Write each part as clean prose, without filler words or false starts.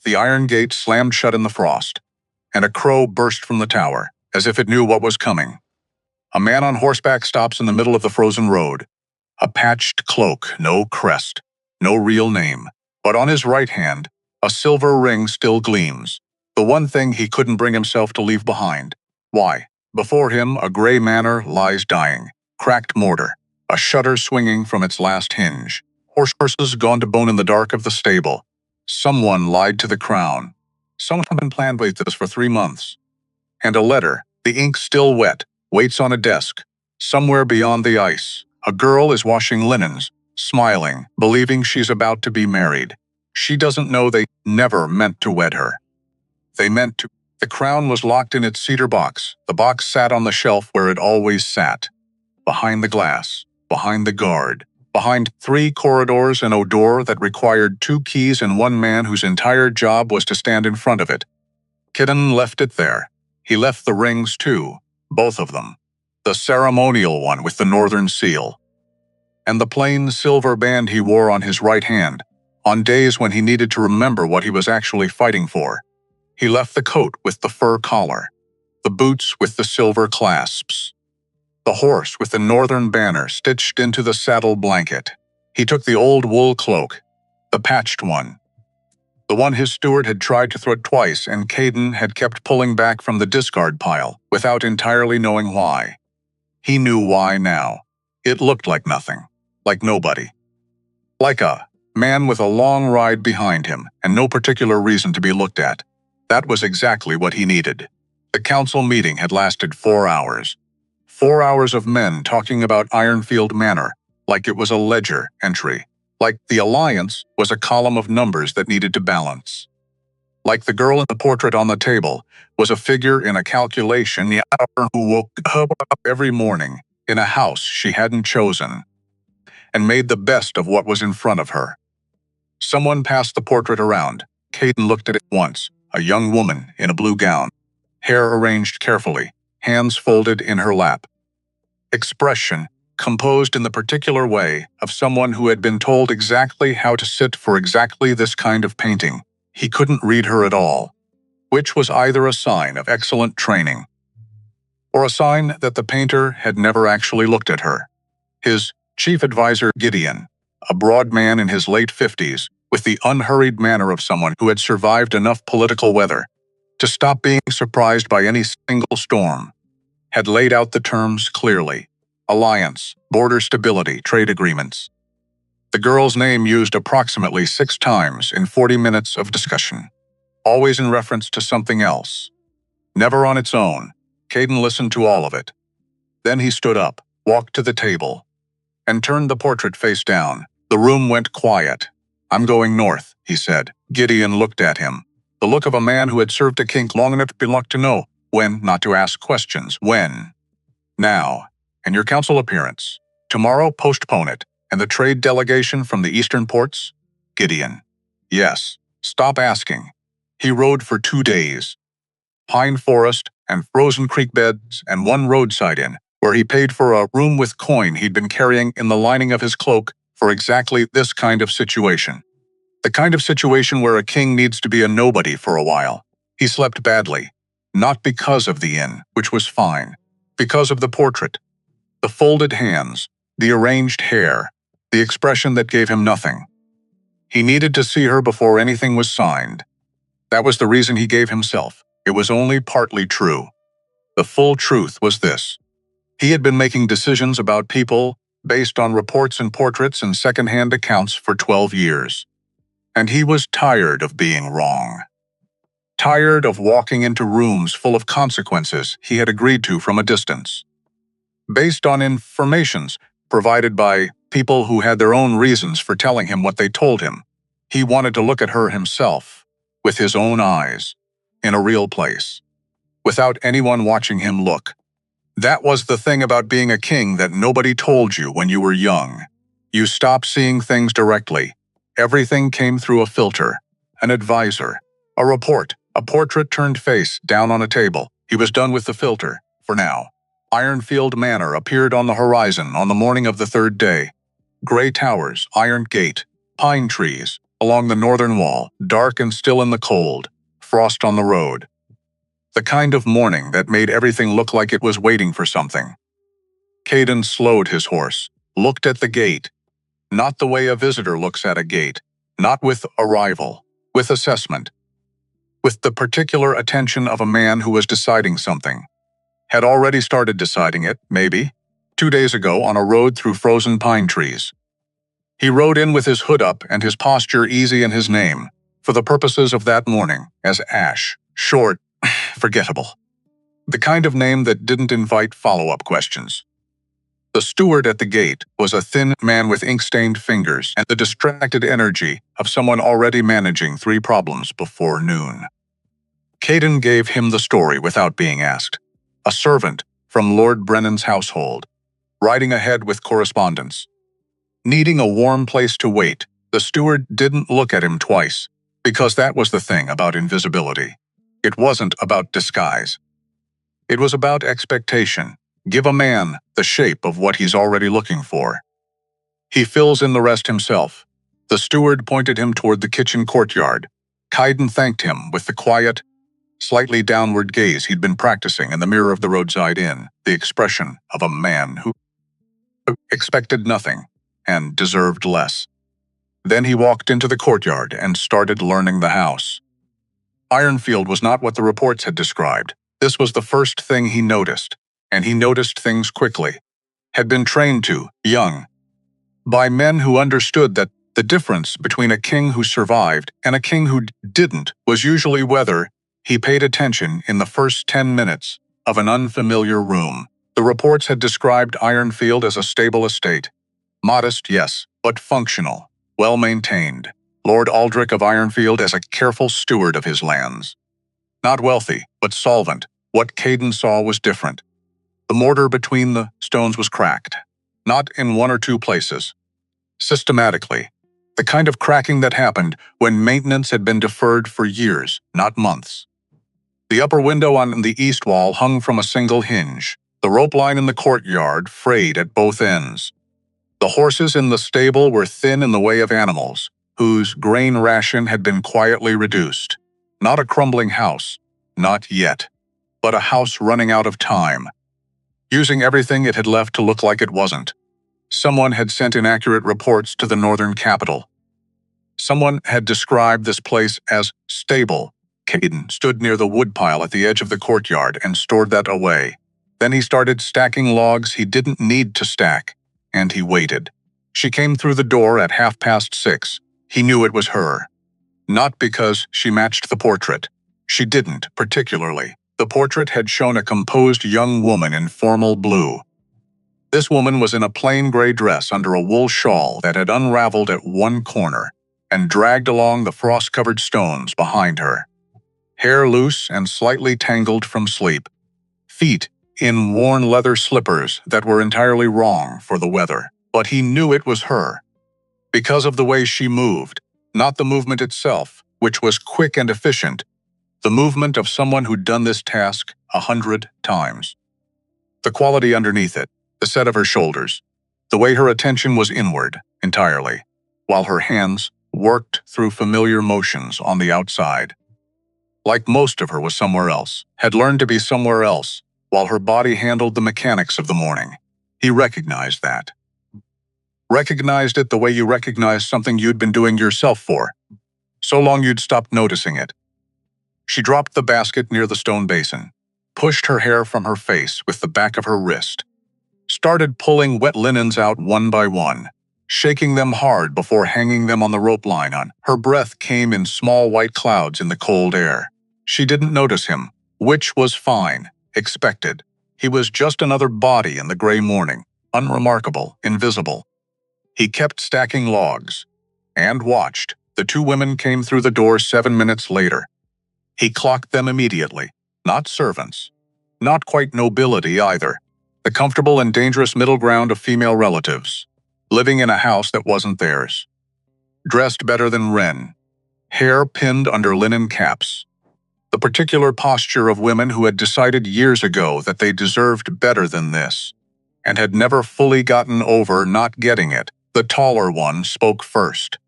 The iron gate slammed shut in the frost, and a crow burst from the tower, as if it knew what was coming. A man on horseback stops in the middle of the frozen road. A patched cloak, no crest, no real name. But on his right hand, a silver ring still gleams, the one thing he couldn't bring himself to leave behind. Why? Before him, a gray manor lies dying, cracked mortar, a shutter swinging from its last hinge. Horses gone to bone in the dark of the stable. Someone lied to the crown. Someone had been planned with this for 3 months. And a letter, the ink still wet, waits on a desk. Somewhere beyond the ice, a girl is washing linens, smiling, believing she's about to be married. She doesn't know they never meant to wed her. They meant to. The crown was locked in its cedar box. The box sat on the shelf where it always sat. Behind the glass, behind the guard, behind 3 corridors and a door that required 2 keys and 1 man whose entire job was to stand in front of it. Kidden left it there. He left the rings too, both of them. The ceremonial one with the northern seal, and the plain silver band he wore on his right hand, on days when he needed to remember what he was actually fighting for. He left the coat with the fur collar, the boots with the silver clasps, the horse with the northern banner stitched into the saddle blanket. He took the old wool cloak, the patched one, the one his steward had tried to throw twice and Caden had kept pulling back from the discard pile without entirely knowing why. He knew why now. It looked like nothing, like nobody. Like a man with a long ride behind him and no particular reason to be looked at. That was exactly what he needed. The council meeting had lasted 4 hours. 4 hours of men talking about Ironfield Manor, like it was a ledger entry, like the Alliance was a column of numbers that needed to balance. Like the girl in the portrait on the table was a figure in a calculation who woke up every morning in a house she hadn't chosen and made the best of what was in front of her. Someone passed the portrait around. Caden looked at it once, a young woman in a blue gown, hair arranged carefully, hands folded in her lap. Expression composed in the particular way of someone who had been told exactly how to sit for exactly this kind of painting. He couldn't read her at all, which was either a sign of excellent training or a sign that the painter had never actually looked at her. His chief advisor, Gideon, a broad man in his late 50s, with the unhurried manner of someone who had survived enough political weather to stop being surprised by any single storm, had laid out the terms clearly: alliance, border stability, trade agreements. The girl's name used approximately 6 times in 40 minutes of discussion, always in reference to something else. Never on its own. Caden listened to all of it. Then he stood up, walked to the table, and turned the portrait face down. The room went quiet. "I'm going north," he said. Gideon looked at him, the look of a man who had served a king long enough to be lucky to know when not to ask questions. When? Now. And your council appearance. Tomorrow, postpone it. And the trade delegation from the eastern ports? Gideon. Yes. Stop asking. He rode for 2 days. Pine forest and frozen creek beds and 1 roadside inn, where he paid for a room with coin he'd been carrying in the lining of his cloak for exactly this kind of situation. The kind of situation where a king needs to be a nobody for a while. He slept badly, not because of the inn, which was fine, because of the portrait. The folded hands, the arranged hair, the expression that gave him nothing. He needed to see her before anything was signed. That was the reason he gave himself. It was only partly true. The full truth was this: he had been making decisions about people based on reports and portraits and second-hand accounts for 12 years. And he was tired of being wrong. Tired of walking into rooms full of consequences he had agreed to from a distance, based on informations provided by people who had their own reasons for telling him what they told him. He wanted to look at her himself, with his own eyes, in a real place, without anyone watching him look. That was the thing about being a king that nobody told you when you were young. You stopped seeing things directly. Everything came through a filter, an advisor, a report, a portrait-turned face down on a table. He was done with the filter, for now. Ironfield Manor appeared on the horizon on the morning of the 3rd day. Gray towers, iron gate, pine trees, along the northern wall, dark and still in the cold, frost on the road. The kind of morning that made everything look like it was waiting for something. Caden slowed his horse, looked at the gate, not the way a visitor looks at a gate, not with arrival, with assessment, with the particular attention of a man who was deciding something. Had already started deciding it, maybe, 2 days ago on a road through frozen pine trees. He rode in with his hood up and his posture easy in his name, for the purposes of that morning, as Ash, short, forgettable. The kind of name that didn't invite follow-up questions. The steward at the gate was a thin man with ink-stained fingers and the distracted energy of someone already managing 3 problems before noon. Caden gave him the story without being asked. A servant from Lord Brennan's household, riding ahead with correspondence. Needing a warm place to wait, the steward didn't look at him twice, because that was the thing about invisibility. It wasn't about disguise. It was about expectation. Give a man the shape of what he's already looking for. He fills in the rest himself. The steward pointed him toward the kitchen courtyard. Caden thanked him with the quiet, slightly downward gaze he'd been practicing in the mirror of the roadside inn, the expression of a man who expected nothing and deserved less. Then he walked into the courtyard and started learning the house. Ironfield was not what the reports had described. This was the first thing he noticed, and he noticed things quickly. Had been trained to, young, by men who understood that the difference between a king who survived and a king who didn't was usually whether he paid attention in the first 10 minutes of an unfamiliar room. The reports had described Ironfield as a stable estate. Modest, yes, but functional, well-maintained. Lord Aldrich of Ironfield as a careful steward of his lands. Not wealthy, but solvent. What Caden saw was different. The mortar between the stones was cracked, not in 1 or 2 places. Systematically, the kind of cracking that happened when maintenance had been deferred for years, not months. The upper window on the east wall hung from a single hinge. The rope line in the courtyard frayed at both ends. The horses in the stable were thin in the way of animals, whose grain ration had been quietly reduced. Not a crumbling house, not yet, but a house running out of time, using everything it had left to look like it wasn't. Someone had sent inaccurate reports to the northern capital. Someone had described this place as stable. Caden stood near the woodpile at the edge of the courtyard and stored that away. Then he started stacking logs he didn't need to stack, and he waited. She came through the door at 6:30. He knew it was her. Not because she matched the portrait. She didn't, particularly. The portrait had shown a composed young woman in formal blue. This woman was in a plain gray dress under a wool shawl that had unraveled at one corner and dragged along the frost-covered stones behind her. Hair loose and slightly tangled from sleep. Feet in worn leather slippers that were entirely wrong for the weather. But he knew it was her. Because of the way she moved, not the movement itself, which was quick and efficient, the movement of someone who'd done this task 100 times. The quality underneath it, the set of her shoulders, the way her attention was inward, entirely, while her hands worked through familiar motions on the outside. Like most of her was somewhere else, had learned to be somewhere else, while her body handled the mechanics of the morning. He recognized that. Recognized it the way you recognize something you'd been doing yourself for, so long you'd stopped noticing it. She dropped the basket near the stone basin, pushed her hair from her face with the back of her wrist, started pulling wet linens out one by one, shaking them hard before hanging them on the rope line on. Her breath came in small white clouds in the cold air. She didn't notice him, which was fine, expected. He was just another body in the gray morning, unremarkable, invisible. He kept stacking logs, and watched. The 2 women came through the door 7 minutes later. He clocked them immediately. Not servants. Not quite nobility either. The comfortable and dangerous middle ground of female relatives, living in a house that wasn't theirs. Dressed better than Wren. Hair pinned under linen caps. The particular posture of women who had decided years ago that they deserved better than this, and had never fully gotten over not getting it. The taller one spoke first.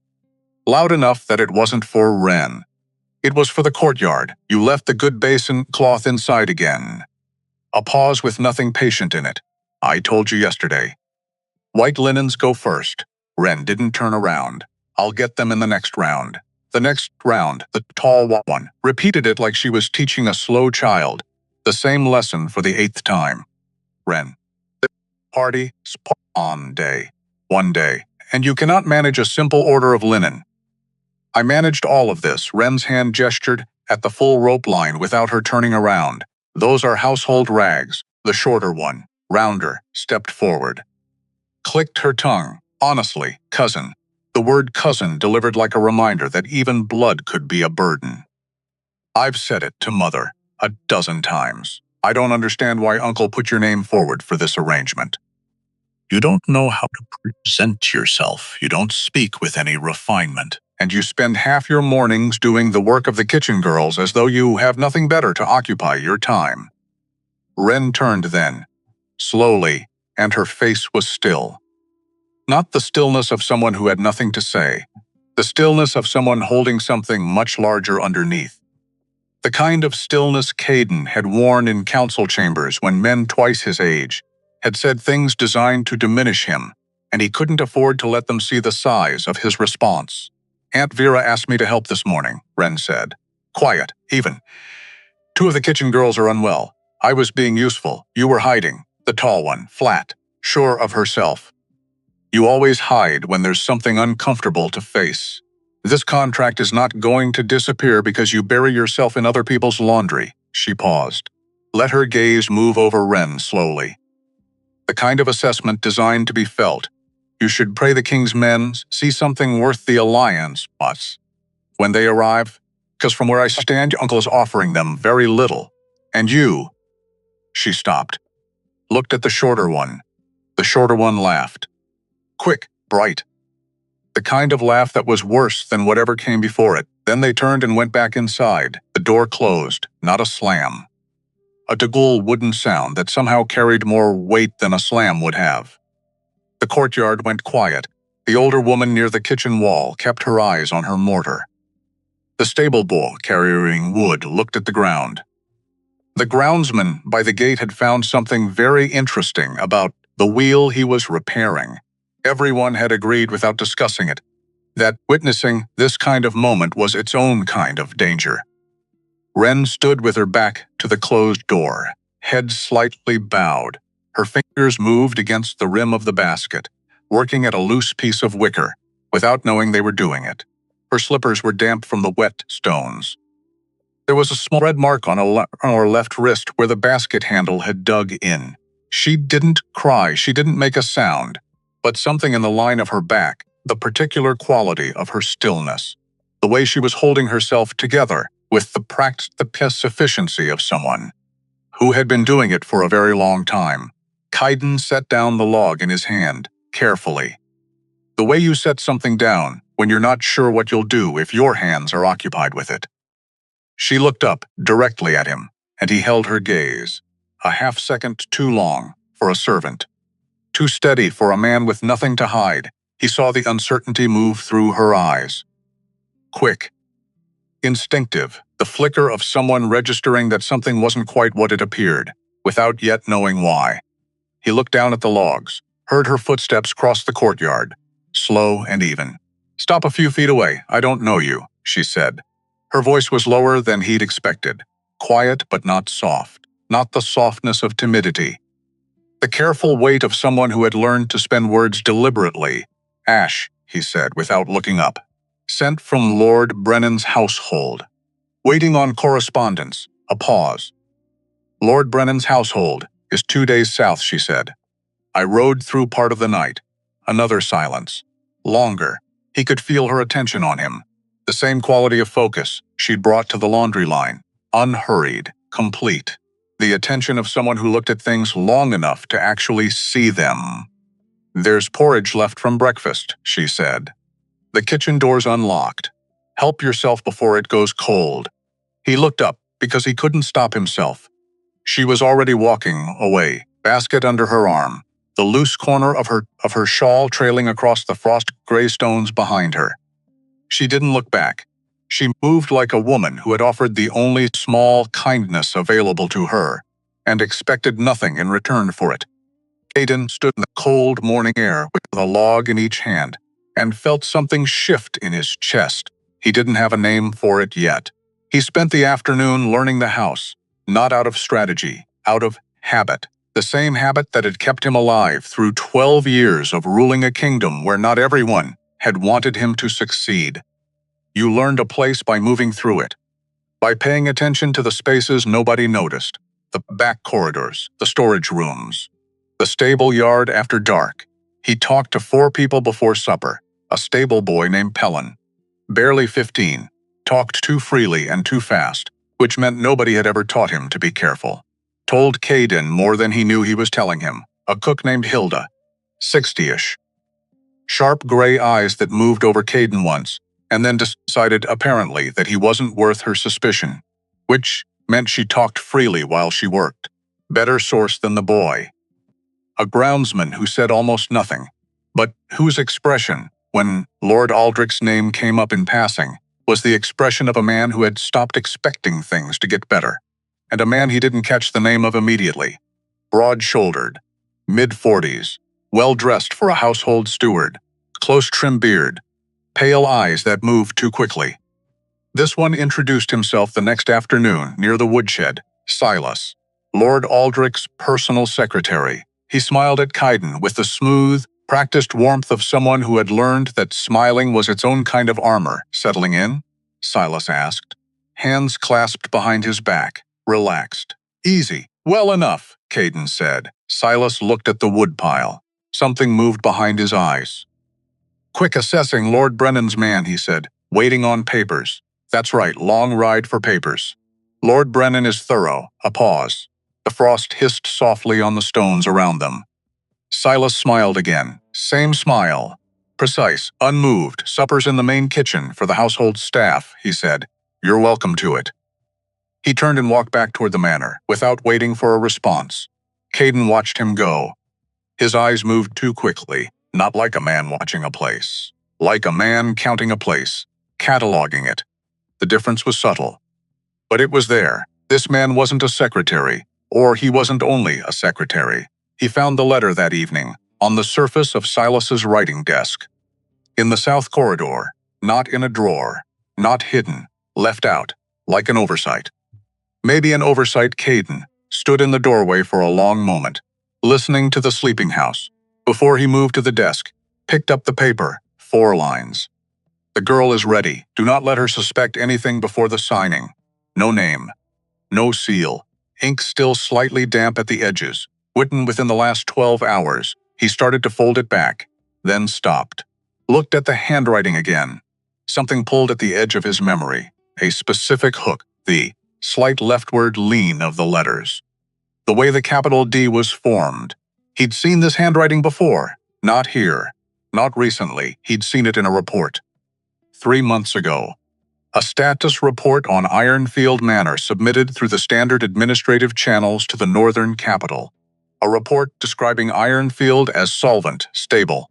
loud enough that it wasn't for Wren. It was for the courtyard. You left the good basin cloth inside again. A pause with nothing patient in it. I told you yesterday. White linens go first. Wren didn't turn around. I'll get them in the next round. The next round, the tall one, repeated it like she was teaching a slow child. The same lesson for the 8th time. Wren. The party on day. One day. And you cannot manage a simple order of linen. I managed all of this. Wren's hand gestured at the full rope line without her turning around. Those are household rags. The shorter one, rounder, stepped forward. Clicked her tongue. Honestly, cousin. The word cousin delivered like a reminder that even blood could be a burden. I've said it to Mother 12 times. I don't understand why Uncle put your name forward for this arrangement. You don't know how to present yourself. You don't speak with any refinement. And you spend half your mornings doing the work of the kitchen girls as though you have nothing better to occupy your time. Wren turned then, slowly, and her face was still. Not the stillness of someone who had nothing to say, the stillness of someone holding something much larger underneath. The kind of stillness Caden had worn in council chambers when men twice his age had said things designed to diminish him, and he couldn't afford to let them see the size of his response. Aunt Vera asked me to help this morning, Wren said. Quiet, even. 2 of the kitchen girls are unwell. I was being useful. You were hiding. The tall one, flat, sure of herself. You always hide when there's something uncomfortable to face. This contract is not going to disappear because you bury yourself in other people's laundry. She paused. Let her gaze move over Wren slowly. The kind of assessment designed to be felt. You should pray the king's men see something worth the alliance, us. When they arrive, because from where I stand, your uncle is offering them very little. And you... She stopped. Looked at the shorter one. The shorter one laughed. Quick, bright. The kind of laugh that was worse than whatever came before it. Then they turned and went back inside. The door closed, not a slam. A Dagul wooden sound that somehow carried more weight than a slam would have. The courtyard went quiet. The older woman near the kitchen wall kept her eyes on her mortar. The stable boy carrying wood looked at the ground. The groundsman by the gate had found something very interesting about the wheel he was repairing. Everyone had agreed without discussing it, that witnessing this kind of moment was its own kind of danger. Wren stood with her back to the closed door, head slightly bowed. Her fingers moved against the rim of the basket, working at a loose piece of wicker, without knowing they were doing it. Her slippers were damp from the wet stones. There was a small red mark on her left wrist where the basket handle had dug in. She didn't cry, she didn't make a sound, but something in the line of her back, the particular quality of her stillness, the way she was holding herself together with the sufficiency of someone who had been doing it for a very long time. Kaiden set down the log in his hand, carefully. The way you set something down when you're not sure what you'll do if your hands are occupied with it. She looked up directly at him, and he held her gaze. A half-second too long for a servant. Too steady for a man with nothing to hide. He saw the uncertainty move through her eyes. Quick. Instinctive, the flicker of someone registering that something wasn't quite what it appeared, without yet knowing why. He looked down at the logs, heard her footsteps cross the courtyard, slow and even. Stop a few feet away, I don't know you, she said. Her voice was lower than he'd expected, quiet but not soft, not the softness of timidity. The careful weight of someone who had learned to spend words deliberately. Ash, he said without looking up. Sent from Lord Brennan's household. Waiting on correspondence, a pause. Lord Brennan's household is 2 days south, she said. I rode through part of the night. Another silence. Longer. He could feel her attention on him. The same quality of focus she'd brought to the laundry line. Unhurried, complete. The attention of someone who looked at things long enough to actually see them. There's porridge left from breakfast, she said. The kitchen door's unlocked. Help yourself before it goes cold. He looked up because he couldn't stop himself. She was already walking away, basket under her arm, the loose corner of her shawl trailing across the frost gray stones behind her. She didn't look back. She moved like a woman who had offered the only small kindness available to her, and expected nothing in return for it. Caden stood in the cold morning air with a log in each hand, and felt something shift in his chest. He didn't have a name for it yet. He spent the afternoon learning the house, not out of strategy, out of habit. The same habit that had kept him alive through 12 years of ruling a kingdom where not everyone had wanted him to succeed. You learned a place by moving through it, by paying attention to the spaces nobody noticed, the back corridors, the storage rooms, the stable yard after dark. He talked to 4 people before supper, a stable boy named Pellin, barely 15, talked too freely and too fast, which meant nobody had ever taught him to be careful. Told Caden more than he knew he was telling him, a cook named Hilda, 60-ish. Sharp gray eyes that moved over Caden once, and then decided apparently that he wasn't worth her suspicion, which meant she talked freely while she worked. Better source than the boy. A groundsman who said almost nothing, but whose expression, when Lord Aldrich's name came up in passing, was the expression of a man who had stopped expecting things to get better, and a man he didn't catch the name of immediately. Broad-shouldered, mid-40s, well-dressed for a household steward, close trim beard, pale eyes that moved too quickly. This one introduced himself the next afternoon near the woodshed, Silas, Lord Aldrich's personal secretary. He smiled at Caden with the smooth, practiced warmth of someone who had learned that smiling was its own kind of armor. Settling in? Silas asked, hands clasped behind his back, relaxed. Easy. Well enough, Caden said. Silas looked at the woodpile. Something moved behind his eyes. Quick assessing Lord Brennan's man, he said, waiting on papers. That's right, long ride for papers. Lord Brennan is thorough. A pause. The frost hissed softly on the stones around them. Silas smiled again. Same smile. Precise, unmoved. Supper's in the main kitchen for the household staff, he said. You're welcome to it. He turned and walked back toward the manor, without waiting for a response. Caden watched him go. His eyes moved too quickly, not like a man watching a place. Like a man counting a place, cataloging it. The difference was subtle. But it was there. This man wasn't a secretary, or he wasn't only a secretary. He found the letter that evening, on the surface of Silas's writing desk. In the south corridor, not in a drawer, not hidden, left out, like an oversight. Maybe an oversight. Caden stood in the doorway for a long moment, listening to the sleeping house. Before he moved to the desk, picked up the paper, 4 lines. The girl is ready. Do not let her suspect anything before the signing. No name. No seal. Ink still slightly damp at the edges. Written within the last 12 hours. He started to fold it back, then stopped. Looked at the handwriting again. Something pulled at the edge of his memory. A specific hook. The slight leftward lean of the letters. The way the capital D was formed. He'd seen this handwriting before. Not here. Not recently. He'd seen it in a report. 3 months ago. A status report on Ironfield Manor submitted through the standard administrative channels to the northern capital. A report describing Ironfield as solvent, stable,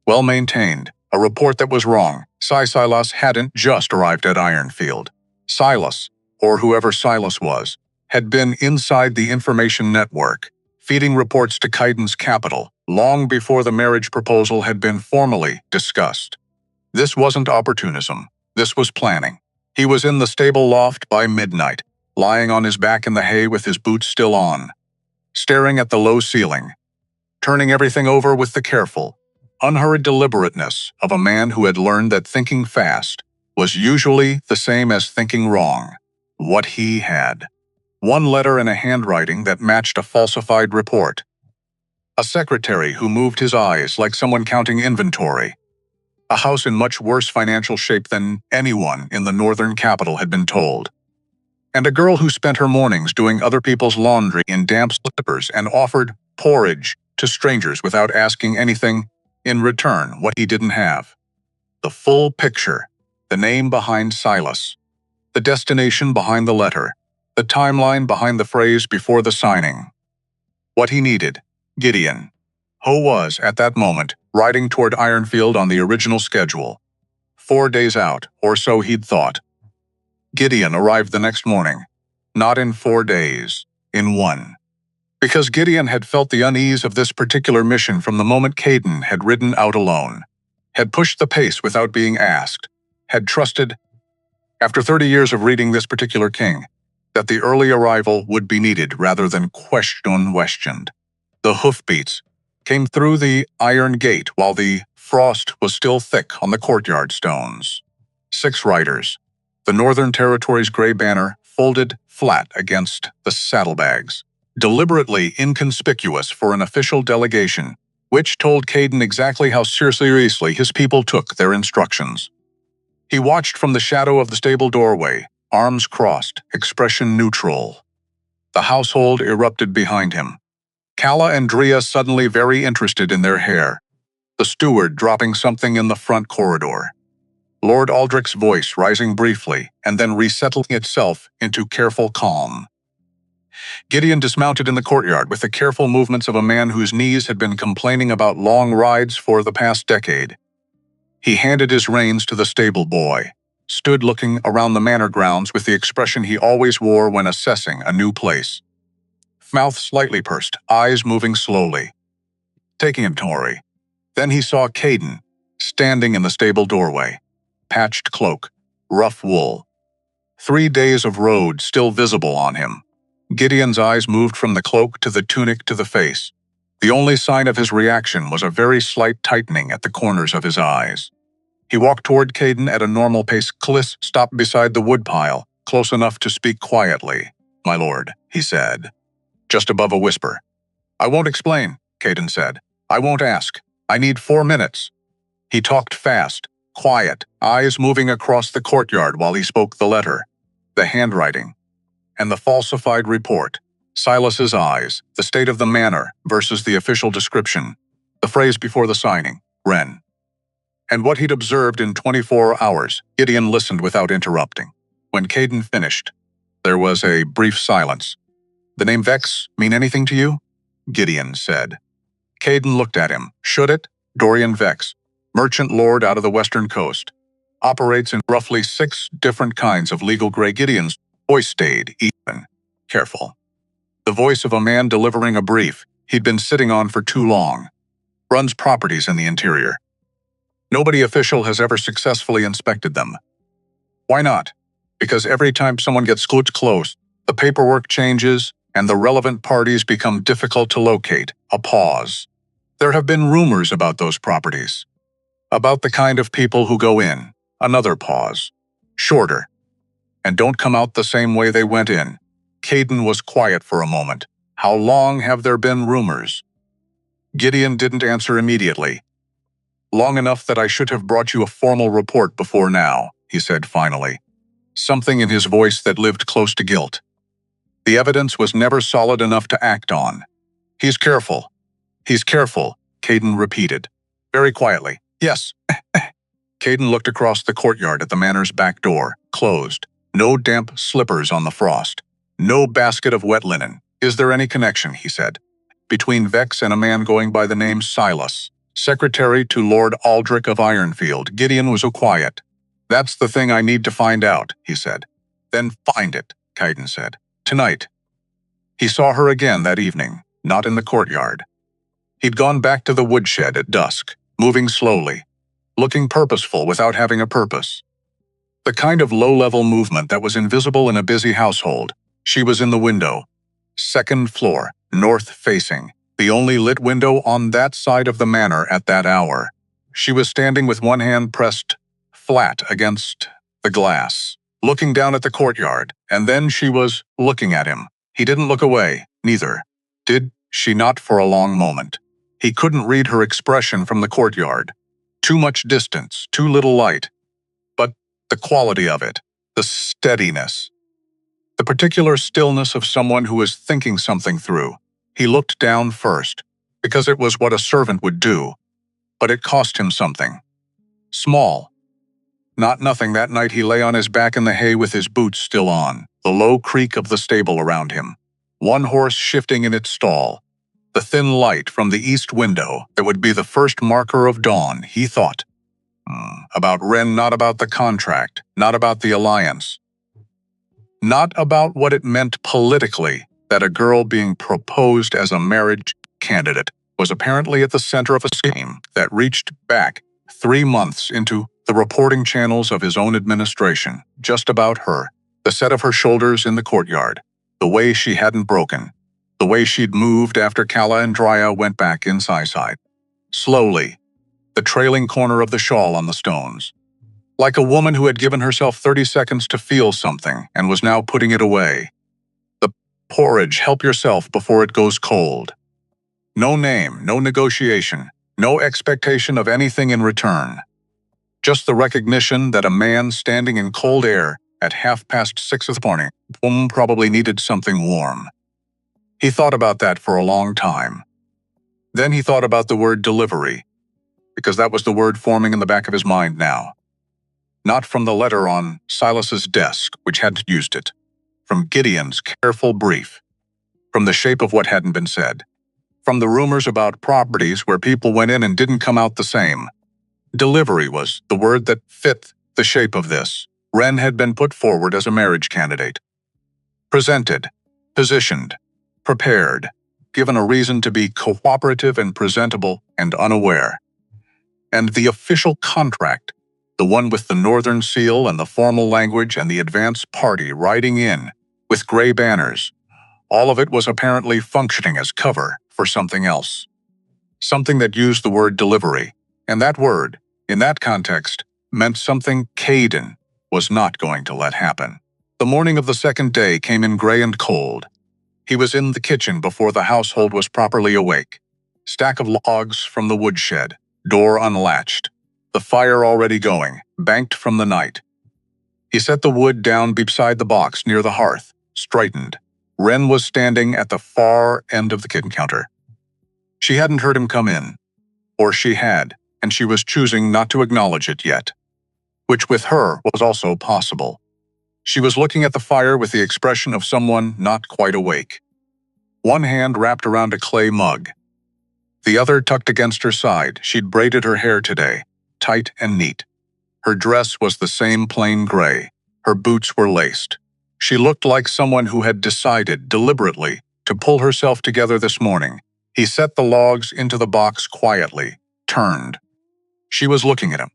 well-maintained. A report that was wrong. Silas hadn't just arrived at Ironfield. Silas, or whoever Silas was, had been inside the information network, feeding reports to Caden's capital, long before the marriage proposal had been formally discussed. This wasn't opportunism. This was planning. He was in the stable loft by midnight, lying on his back in the hay with his boots still on, staring at the low ceiling, turning everything over with the careful, unhurried deliberateness of a man who had learned that thinking fast was usually the same as thinking wrong. What he had. 1 letter in a handwriting that matched a falsified report. A secretary who moved his eyes like someone counting inventory. A house in much worse financial shape than anyone in the northern capital had been told. And a girl who spent her mornings doing other people's laundry in damp slippers and offered porridge to strangers without asking anything in return what he didn't have. The full picture, the name behind Silas, the destination behind the letter, the timeline behind the phrase before the signing. What he needed, Gideon, who was, at that moment, riding toward Ironfield on the original schedule. 4 days out, or so he'd thought. Gideon arrived the next morning. Not in 4 days, in 1. Because Gideon had felt the unease of this particular mission from the moment Caden had ridden out alone, had pushed the pace without being asked, had trusted, after 30 years of reading this particular king, that the early arrival would be needed rather than questioned. The hoofbeats came through the iron gate while the frost was still thick on the courtyard stones. 6 riders, the Northern Territory's gray banner folded flat against the saddlebags, deliberately inconspicuous for an official delegation, which told Caden exactly how seriously his people took their instructions. He watched from the shadow of the stable doorway, arms crossed, expression neutral. The household erupted behind him. Calla and Drea suddenly very interested in their hair, the steward dropping something in the front corridor. Lord Aldrich's voice rising briefly and then resettling itself into careful calm. Gideon dismounted in the courtyard with the careful movements of a man whose knees had been complaining about long rides for the past decade. He handed his reins to the stable boy, stood looking around the manor grounds with the expression he always wore when assessing a new place. Mouth slightly pursed, eyes moving slowly. Taking inventory. Then he saw Caden, standing in the stable doorway. Patched cloak, rough wool. 3 days of road still visible on him. Gideon's eyes moved from the cloak to the tunic to the face. The only sign of his reaction was a very slight tightening at the corners of his eyes. He walked toward Caden at a normal pace. Clis stopped beside the woodpile, close enough to speak quietly. "My lord," he said, just above a whisper. "I won't explain," Caden said. "I won't ask. I need 4 minutes." He talked fast, quiet, eyes moving across the courtyard while he spoke the letter, the handwriting, and the falsified report. Silas's eyes, the state of the manor versus the official description, the phrase before the signing, Wren. And what he'd observed in 24 hours, Gideon listened without interrupting. When Caden finished, there was a brief silence. "The name Vex mean anything to you?" Gideon said. Caden looked at him. "Should it? Dorian Vex, merchant lord out of the western coast. Operates in roughly 6 different kinds of legal gray." Gideon's voice stayed even, careful. The voice of a man delivering a brief he'd been sitting on for too long. Runs properties in the interior. Nobody official has ever successfully inspected them. Why not? Because every time someone gets close, the paperwork changes and the relevant parties become difficult to locate. A pause. There have been rumors about those properties. About the kind of people who go in. Another pause. Shorter. And don't come out the same way they went in. Caden was quiet for a moment. "How long have there been rumors?" Gideon didn't answer immediately. "Long enough that I should have brought you a formal report before now," he said finally. Something in his voice that lived close to guilt. The evidence was never solid enough to act on. He's careful, Caden repeated, very quietly. "Yes." Caden looked across the courtyard at the manor's back door, closed. No damp slippers on the frost. No basket of wet linen. "Is there any connection," he said, "between Vex and a man going by the name Silas, secretary to Lord Aldrich of Ironfield?" Gideon was quiet. "That's the thing I need to find out," he said. "Then find it," Caden said. "Tonight." He saw her again that evening, not in the courtyard. He'd gone back to the woodshed at dusk, moving slowly, looking purposeful without having a purpose. The kind of low-level movement that was invisible in a busy household. She was in the window. 2nd floor, north-facing, the only lit window on that side of the manor at that hour. She was standing with one hand pressed flat against the glass, looking down at the courtyard, and then she was looking at him. He didn't look away, neither. Did she not for a long moment. He couldn't read her expression from the courtyard. Too much distance, too little light. But the quality of it, the steadiness, the particular stillness of someone who is thinking something through. He looked down first, because it was what a servant would do, but it cost him something. Small. Not nothing. That night he lay on his back in the hay with his boots still on, the low creak of the stable around him. One horse shifting in its stall. The thin light from the east window that would be the first marker of dawn, he thought. About Wren, not about the contract, not about the alliance, not about what it meant politically that a girl being proposed as a marriage candidate was apparently at the center of a scheme that reached back 3 months into the reporting channels of his own administration, just about her, the set of her shoulders in the courtyard, the way she hadn't broken, the way she'd moved after Calla and Drya went back inside. Slowly, the trailing corner of the shawl on the stones. Like a woman who had given herself 30 seconds to feel something and was now putting it away. The porridge, help yourself before it goes cold. No name, no negotiation, no expectation of anything in return. Just the recognition that a man standing in cold air at 6:30 in the morning probably needed something warm. He thought about that for a long time. Then he thought about the word delivery, because that was the word forming in the back of his mind now. Not from the letter on Silas's desk, which hadn't used it, from Gideon's careful brief, from the shape of what hadn't been said, from the rumors about properties where people went in and didn't come out the same. Delivery was the word that fit the shape of this. Wren had been put forward as a marriage candidate. Presented, positioned, prepared, given a reason to be cooperative and presentable and unaware. And the official contract, the one with the northern seal and the formal language and the advance party riding in with gray banners, all of it was apparently functioning as cover for something else. Something that used the word delivery, and that word, in that context, meant something Caden was not going to let happen. The morning of the second day came in gray and cold. He was in the kitchen before the household was properly awake. Stack of logs from the woodshed, door unlatched. The fire already going, banked from the night. He set the wood down beside the box near the hearth, straightened. Wren was standing at the far end of the kitchen counter. She hadn't heard him come in. Or she had, and she was choosing not to acknowledge it yet. Which with her was also possible. She was looking at the fire with the expression of someone not quite awake. One hand wrapped around a clay mug. The other tucked against her side. She'd braided her hair today, tight and neat. Her dress was the same plain gray. Her boots were laced. She looked like someone who had decided deliberately to pull herself together this morning. He set the logs into the box quietly, turned. She was looking at him.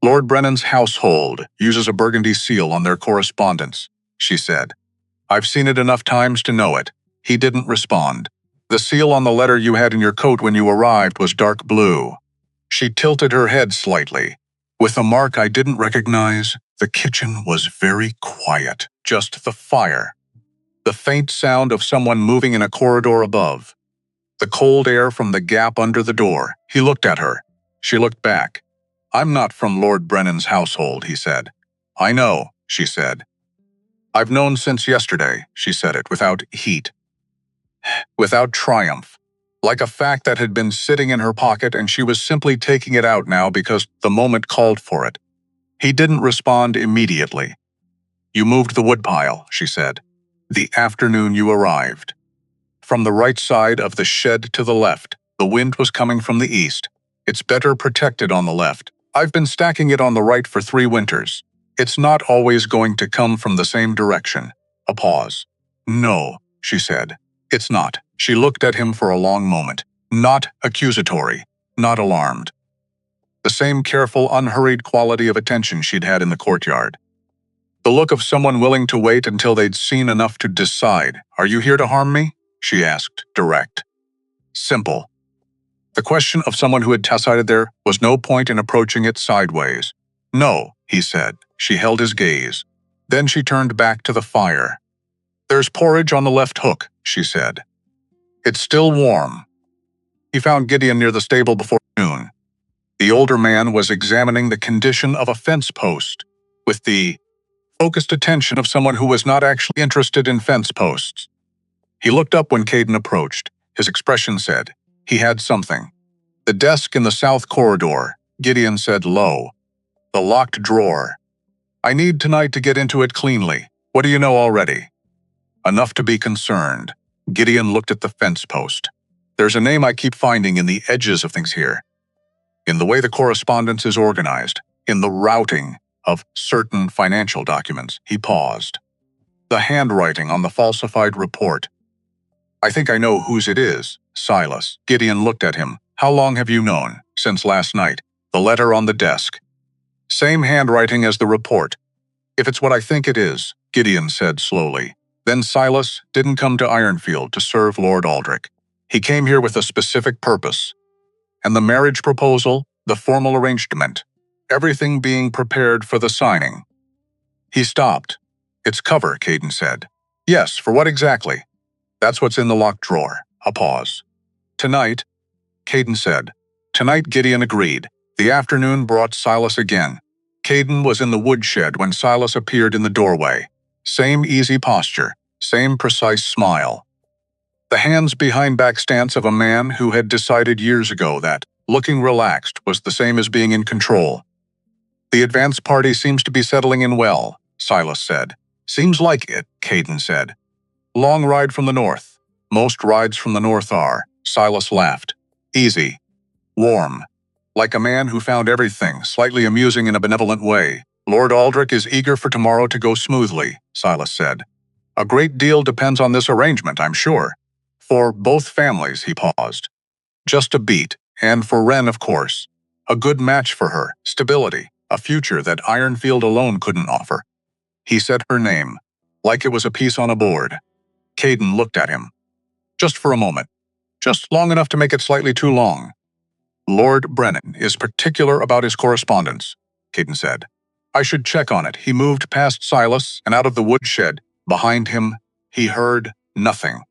Lord Brennan's household uses a burgundy seal on their correspondence, she said. I've seen it enough times to know it. He didn't respond. The seal on the letter you had in your coat when you arrived was dark blue. She tilted her head slightly. With a mark I didn't recognize, the kitchen was very quiet. Just the fire. The faint sound of someone moving in a corridor above. The cold air from the gap under the door. He looked at her. She looked back. I'm not from Lord Brennan's household, he said. I know, she said. I've known since yesterday, she said it without heat. Without triumph. Like a fact that had been sitting in her pocket and she was simply taking it out now because the moment called for it. He didn't respond immediately. You moved the woodpile, she said. The afternoon you arrived. From the right side of the shed to the left, the wind was coming from the east. It's better protected on the left. I've been stacking it on the right for 3 winters. It's not always going to come from the same direction. A pause. No, she said. It's not. She looked at him for a long moment. Not accusatory. Not alarmed. The same careful, unhurried quality of attention she'd had in the courtyard. The look of someone willing to wait until they'd seen enough to decide. Are you here to harm me? She asked, direct. Simple. The question of someone who had decided there was no point in approaching it sideways. No, he said. She held his gaze. Then she turned back to the fire. There's porridge on the left hook, she said. It's still warm. He found Gideon near the stable before noon. The older man was examining the condition of a fence post, with the focused attention of someone who was not actually interested in fence posts. He looked up when Caden approached. His expression said, he had something. The desk in the south corridor, Gideon said low. The locked drawer. I need tonight to get into it cleanly. What do you know already? Enough to be concerned. Gideon looked at the fence post. There's a name I keep finding in the edges of things here. in the way the correspondence is organized, in the routing of certain financial documents. He paused. The handwriting on the falsified report. I think I know whose it is, Silas. Gideon looked at him. How long have you known? Since last night. The letter on the desk. Same handwriting as the report. If it's what I think it is, Gideon said slowly, then Silas didn't come to Ironfield to serve Lord Aldrich. He came here with a specific purpose. And the marriage proposal, the formal arrangement, everything being prepared for the signing. He stopped. It's cover, Caden said. Yes, for what exactly? That's what's in the locked drawer. A pause. Tonight, Caden said. Tonight, Gideon agreed. The afternoon brought Silas again. Caden was in the woodshed when Silas appeared in the doorway. Same easy posture, same precise smile. The hands behind back stance of a man who had decided years ago that looking relaxed was the same as being in control. The advance party seems to be settling in well, Silas said. Seems like it, Caden said. Long ride from the north. Most rides from the north are, Silas laughed. Easy. Warm. Like a man who found everything slightly amusing in a benevolent way. Lord Aldrich is eager for tomorrow to go smoothly, Silas said. A great deal depends on this arrangement, I'm sure. For both families, he paused. Just a beat, and for Wren, of course. A good match for her, stability, a future that Ironfield alone couldn't offer. He said her name, like it was a piece on a board. Caden looked at him. Just for a moment. Just long enough to make it slightly too long. Lord Brennan is particular about his correspondence, Caden said. I should check on it. He moved past Silas and out of the woodshed. Behind him, he heard nothing.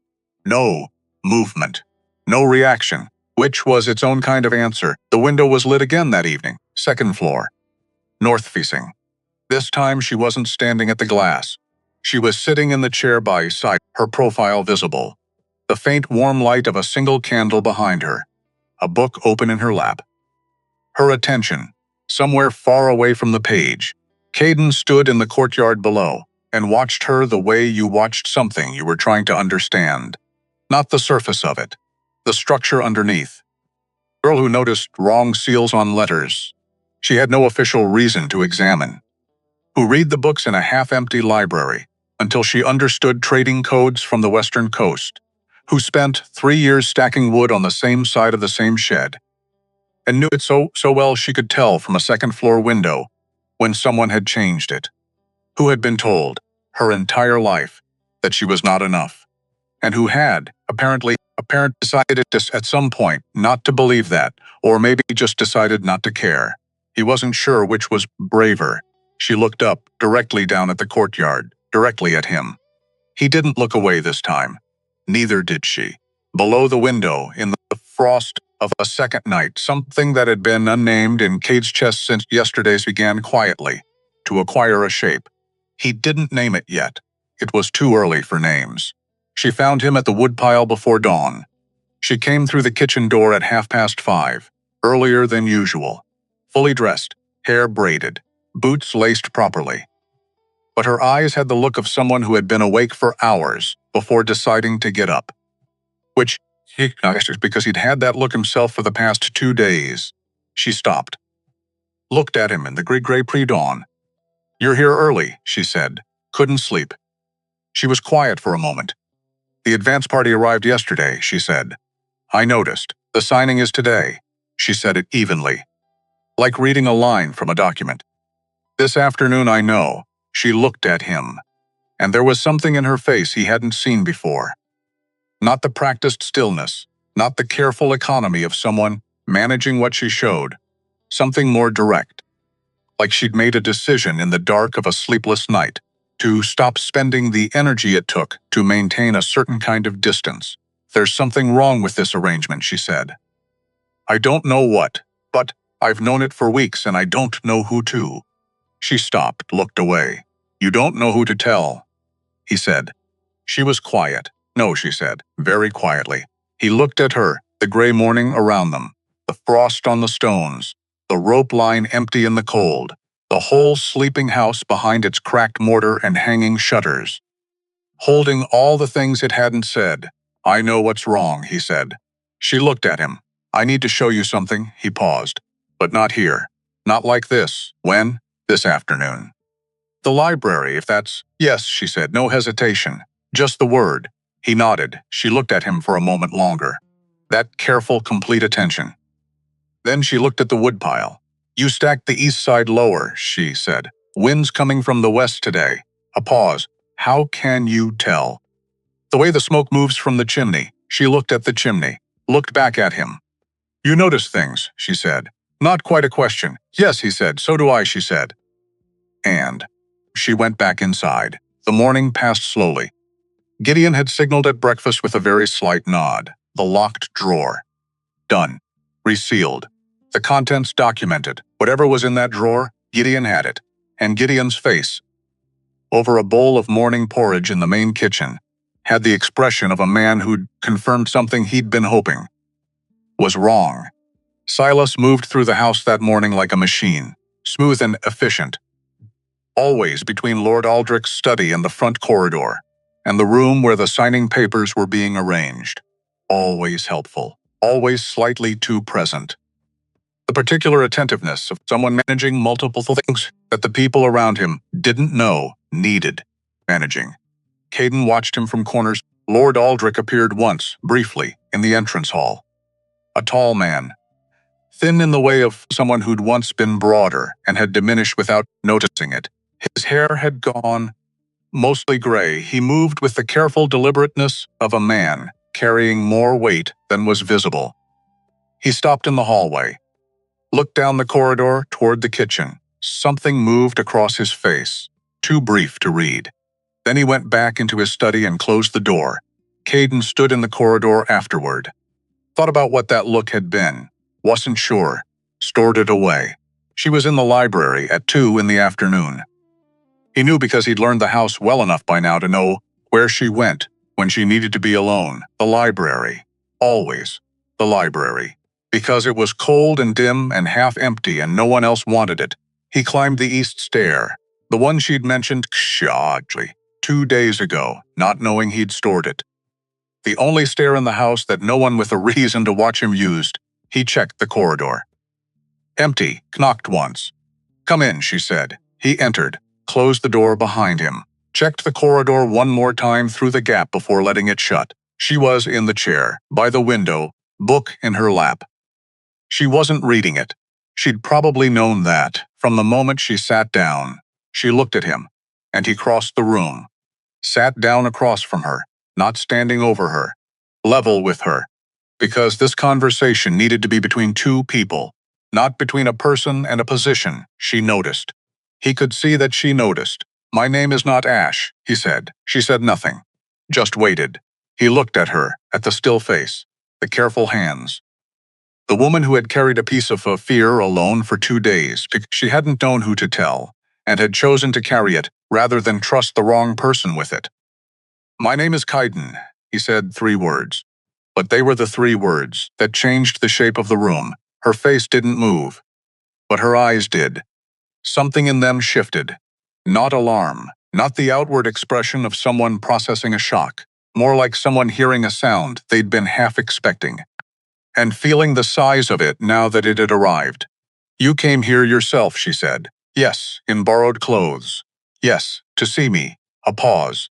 No movement. No reaction, which was its own kind of answer. The window was lit again that evening, second floor. North-facing. This time she wasn't standing at the glass. She was sitting in the chair by his side, her profile visible. The faint warm light of a single candle behind her. A book open in her lap. Her attention, somewhere far away from the page. Caden stood in the courtyard below and watched her the way you watched something you were trying to understand. Not the surface of it, the structure underneath. Girl who noticed wrong seals on letters. She had no official reason to examine. Who read the books in a half-empty library until she understood trading codes from the western coast. Who spent 3 years stacking wood on the same side of the same shed. And knew it so well she could tell from a second-floor window when someone had changed it. Who had been told, her entire life, that she was not enough. And who had, apparently, decided at some point not to believe that, or maybe just decided not to care. He wasn't sure which was braver. She looked up, directly down at the courtyard, directly at him. He didn't look away this time. Neither did she. Below the window, in the frost of a second night, something that had been unnamed in Cade's chest since yesterday's began quietly to acquire a shape. He didn't name it yet. It was too early for names. She found him at the woodpile before dawn. She came through the kitchen door at 5:30, earlier than usual. Fully dressed, hair braided, boots laced properly. But her eyes had the look of someone who had been awake for hours before deciding to get up. Which, because he'd had that look himself for the past 2 days. She stopped. Looked at him in the gray pre-dawn. You're here early, she said. Couldn't sleep. She was quiet for a moment. The advance party arrived yesterday, she said. I noticed. The signing is today. She said it evenly. Like reading a line from a document. This afternoon I know. She looked at him. And there was something in her face he hadn't seen before. Not the practiced stillness, not the careful economy of someone managing what she showed. Something more direct. Like she'd made a decision in the dark of a sleepless night to stop spending the energy it took to maintain a certain kind of distance. There's something wrong with this arrangement, she said. I don't know what, but I've known it for weeks and I don't know who to. She stopped, looked away. You don't know who to tell, he said. She was quiet. No, she said, very quietly. He looked at her, the gray morning around them, the frost on the stones, the rope line empty in the cold, the whole sleeping house behind its cracked mortar and hanging shutters. Holding all the things it hadn't said. I know what's wrong, he said. She looked at him. I need to show you something, he paused. But not here. Not like this. When? This afternoon. The library, if that's— Yes, she said, no hesitation. Just the word. He nodded. She looked at him for a moment longer. That careful, complete attention. Then she looked at the woodpile. You stacked the east side lower, she said. Wind's coming from the west today. A pause. How can you tell? The way the smoke moves from the chimney. She looked at the chimney, looked back at him. You notice things, she said. Not quite a question. Yes, he said. So do I, she said. And she went back inside. The morning passed slowly. Gideon had signaled at breakfast with a very slight nod. The locked drawer. Done. Resealed. The contents documented. Whatever was in that drawer, Gideon had it. And Gideon's face, over a bowl of morning porridge in the main kitchen, had the expression of a man who'd confirmed something he'd been hoping was wrong. Silas moved through the house that morning like a machine, smooth and efficient. Always between Lord Aldrich's study and the front corridor, and the room where the signing papers were being arranged. Always helpful, always slightly too present. The particular attentiveness of someone managing multiple things that the people around him didn't know needed managing. Caden watched him from corners. Lord Aldrich appeared once, briefly, in the entrance hall. A tall man, thin in the way of someone who'd once been broader and had diminished without noticing it. His hair had gone mostly gray. He moved with the careful deliberateness of a man carrying more weight than was visible. He stopped in the hallway, looked down the corridor toward the kitchen. Something moved across his face, too brief to read. Then he went back into his study and closed the door. Caden stood in the corridor afterward. Thought about what that look had been. Wasn't sure. Stored it away. She was in the library at 2 in the afternoon. He knew because he'd learned the house well enough by now to know where she went when she needed to be alone. The library. Always. The library. Because it was cold and dim and half empty and no one else wanted it. He climbed the east stair, the one she'd mentioned casually 2 days ago, not knowing he'd stored it. The only stair in the house that no one with a reason to watch him used. He checked the corridor. Empty. Knocked once. Come in, she said. He entered, closed the door behind him, checked the corridor one more time through the gap before letting it shut. She was in the chair, by the window, book in her lap. She wasn't reading it. She'd probably known that from the moment she sat down. She looked at him, and he crossed the room, sat down across from her, not standing over her, level with her, because this conversation needed to be between two people, not between a person and a position, she noticed. He could see that she noticed. My name is not Ash, he said. She said nothing, just waited. He looked at her, at the still face, the careful hands. The woman who had carried a piece of fear alone for 2 days because she hadn't known who to tell, and had chosen to carry it rather than trust the wrong person with it. My name is Kaiden, he said 3 words. But they were the 3 words that changed the shape of the room. Her face didn't move, but her eyes did. Something in them shifted. Not alarm, not the outward expression of someone processing a shock, more like someone hearing a sound they'd been half expecting, and feeling the size of it now that it had arrived. You came here yourself, she said. Yes, in borrowed clothes. Yes, to see me. A pause.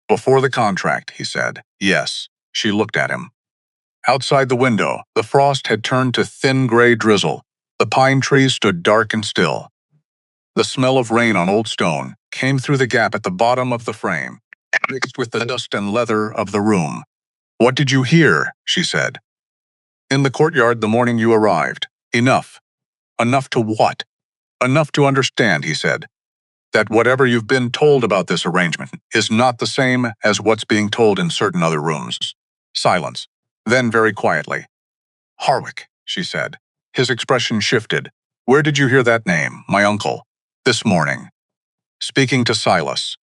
Before the contract, he said. Yes. She looked at him. Outside the window, the frost had turned to thin gray drizzle. The pine trees stood dark and still. The smell of rain on old stone came through the gap at the bottom of the frame, mixed with the dust and leather of the room. What did you hear? She said. In the courtyard the morning you arrived. Enough. Enough to what? Enough to understand, he said, that whatever you've been told about this arrangement is not the same as what's being told in certain other rooms. Silence. Then very quietly. Harwick, she said. His expression shifted. Where did you hear that name, my uncle? This morning. Speaking to Silas.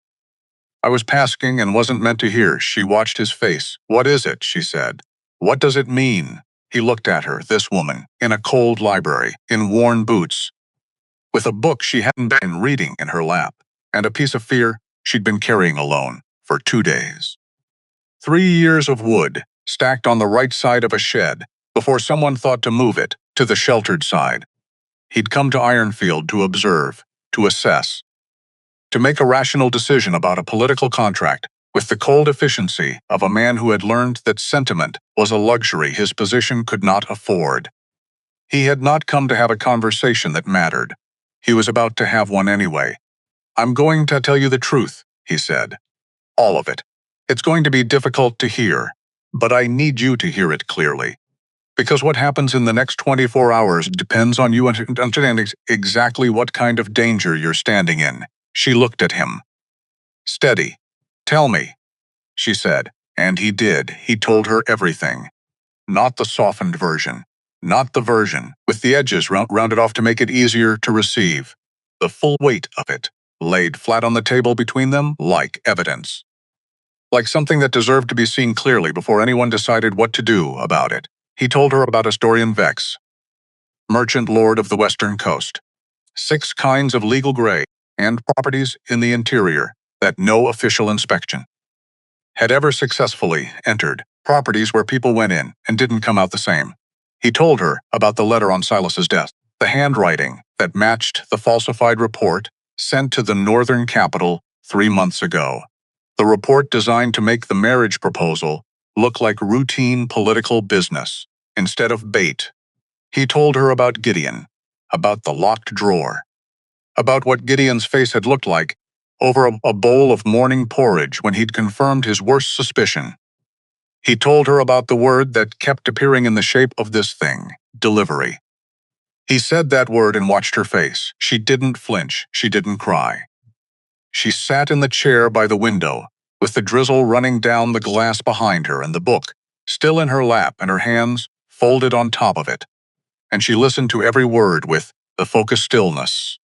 I was passing and wasn't meant to hear. She watched his face. What is it? She said. What does it mean? He looked at her, this woman, in a cold library, in worn boots, with a book she hadn't been reading in her lap, and a piece of fear she'd been carrying alone for 2 days. 3 years of wood, stacked on the right side of a shed, before someone thought to move it to the sheltered side. He'd come to Ironfield to observe, to assess, to make a rational decision about a political contract with the cold efficiency of a man who had learned that sentiment was a luxury his position could not afford. He had not come to have a conversation that mattered. He was about to have one anyway. "I'm going to tell you the truth," he said. "All of it. It's going to be difficult to hear, but I need you to hear it clearly. Because what happens in the next 24 hours depends on you understanding exactly what kind of danger you're standing in." She looked at him. "Steady. Tell me," she said, and he did. He told her everything. Not the softened version. Not the version with the edges rounded off to make it easier to receive. The full weight of it, laid flat on the table between them like evidence. Like something that deserved to be seen clearly before anyone decided what to do about it. He told her about Astorian Vex, merchant lord of the western coast. 6 kinds of legal gray and properties in the interior that no official inspection had ever successfully entered, properties where people went in and didn't come out the same. He told her about the letter on Silas's desk, the handwriting that matched the falsified report sent to the northern capital 3 months ago. The report designed to make the marriage proposal look like routine political business instead of bait. He told her about Gideon, about the locked drawer, about what Gideon's face had looked like over a bowl of morning porridge when he'd confirmed his worst suspicion. He told her about the word that kept appearing in the shape of this thing, delivery. He said that word and watched her face. She didn't flinch. She didn't cry. She sat in the chair by the window, with the drizzle running down the glass behind her and the book still in her lap and her hands folded on top of it. And she listened to every word with the focused stillness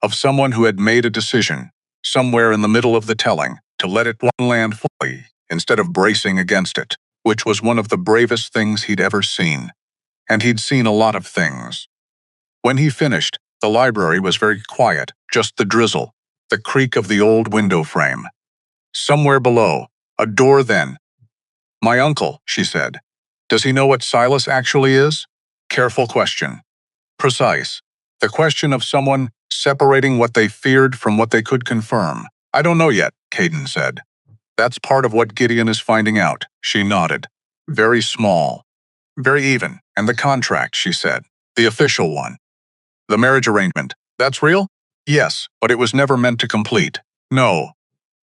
of someone who had made a decision, somewhere in the middle of the telling, to let it land fully instead of bracing against it, which was one of the bravest things he'd ever seen. And he'd seen a lot of things. When he finished, the library was very quiet, just the drizzle, the creak of the old window frame. Somewhere below, a door then. "My uncle," she said. "Does he know what Silas actually is?" Careful question. Precise. The question of someone separating what they feared from what they could confirm. "I don't know yet," Caden said. "That's part of what Gideon is finding out." She nodded. "Very small. Very even. And the contract," she said. "The official one. The marriage arrangement. That's real?" "Yes, but it was never meant to complete." "No."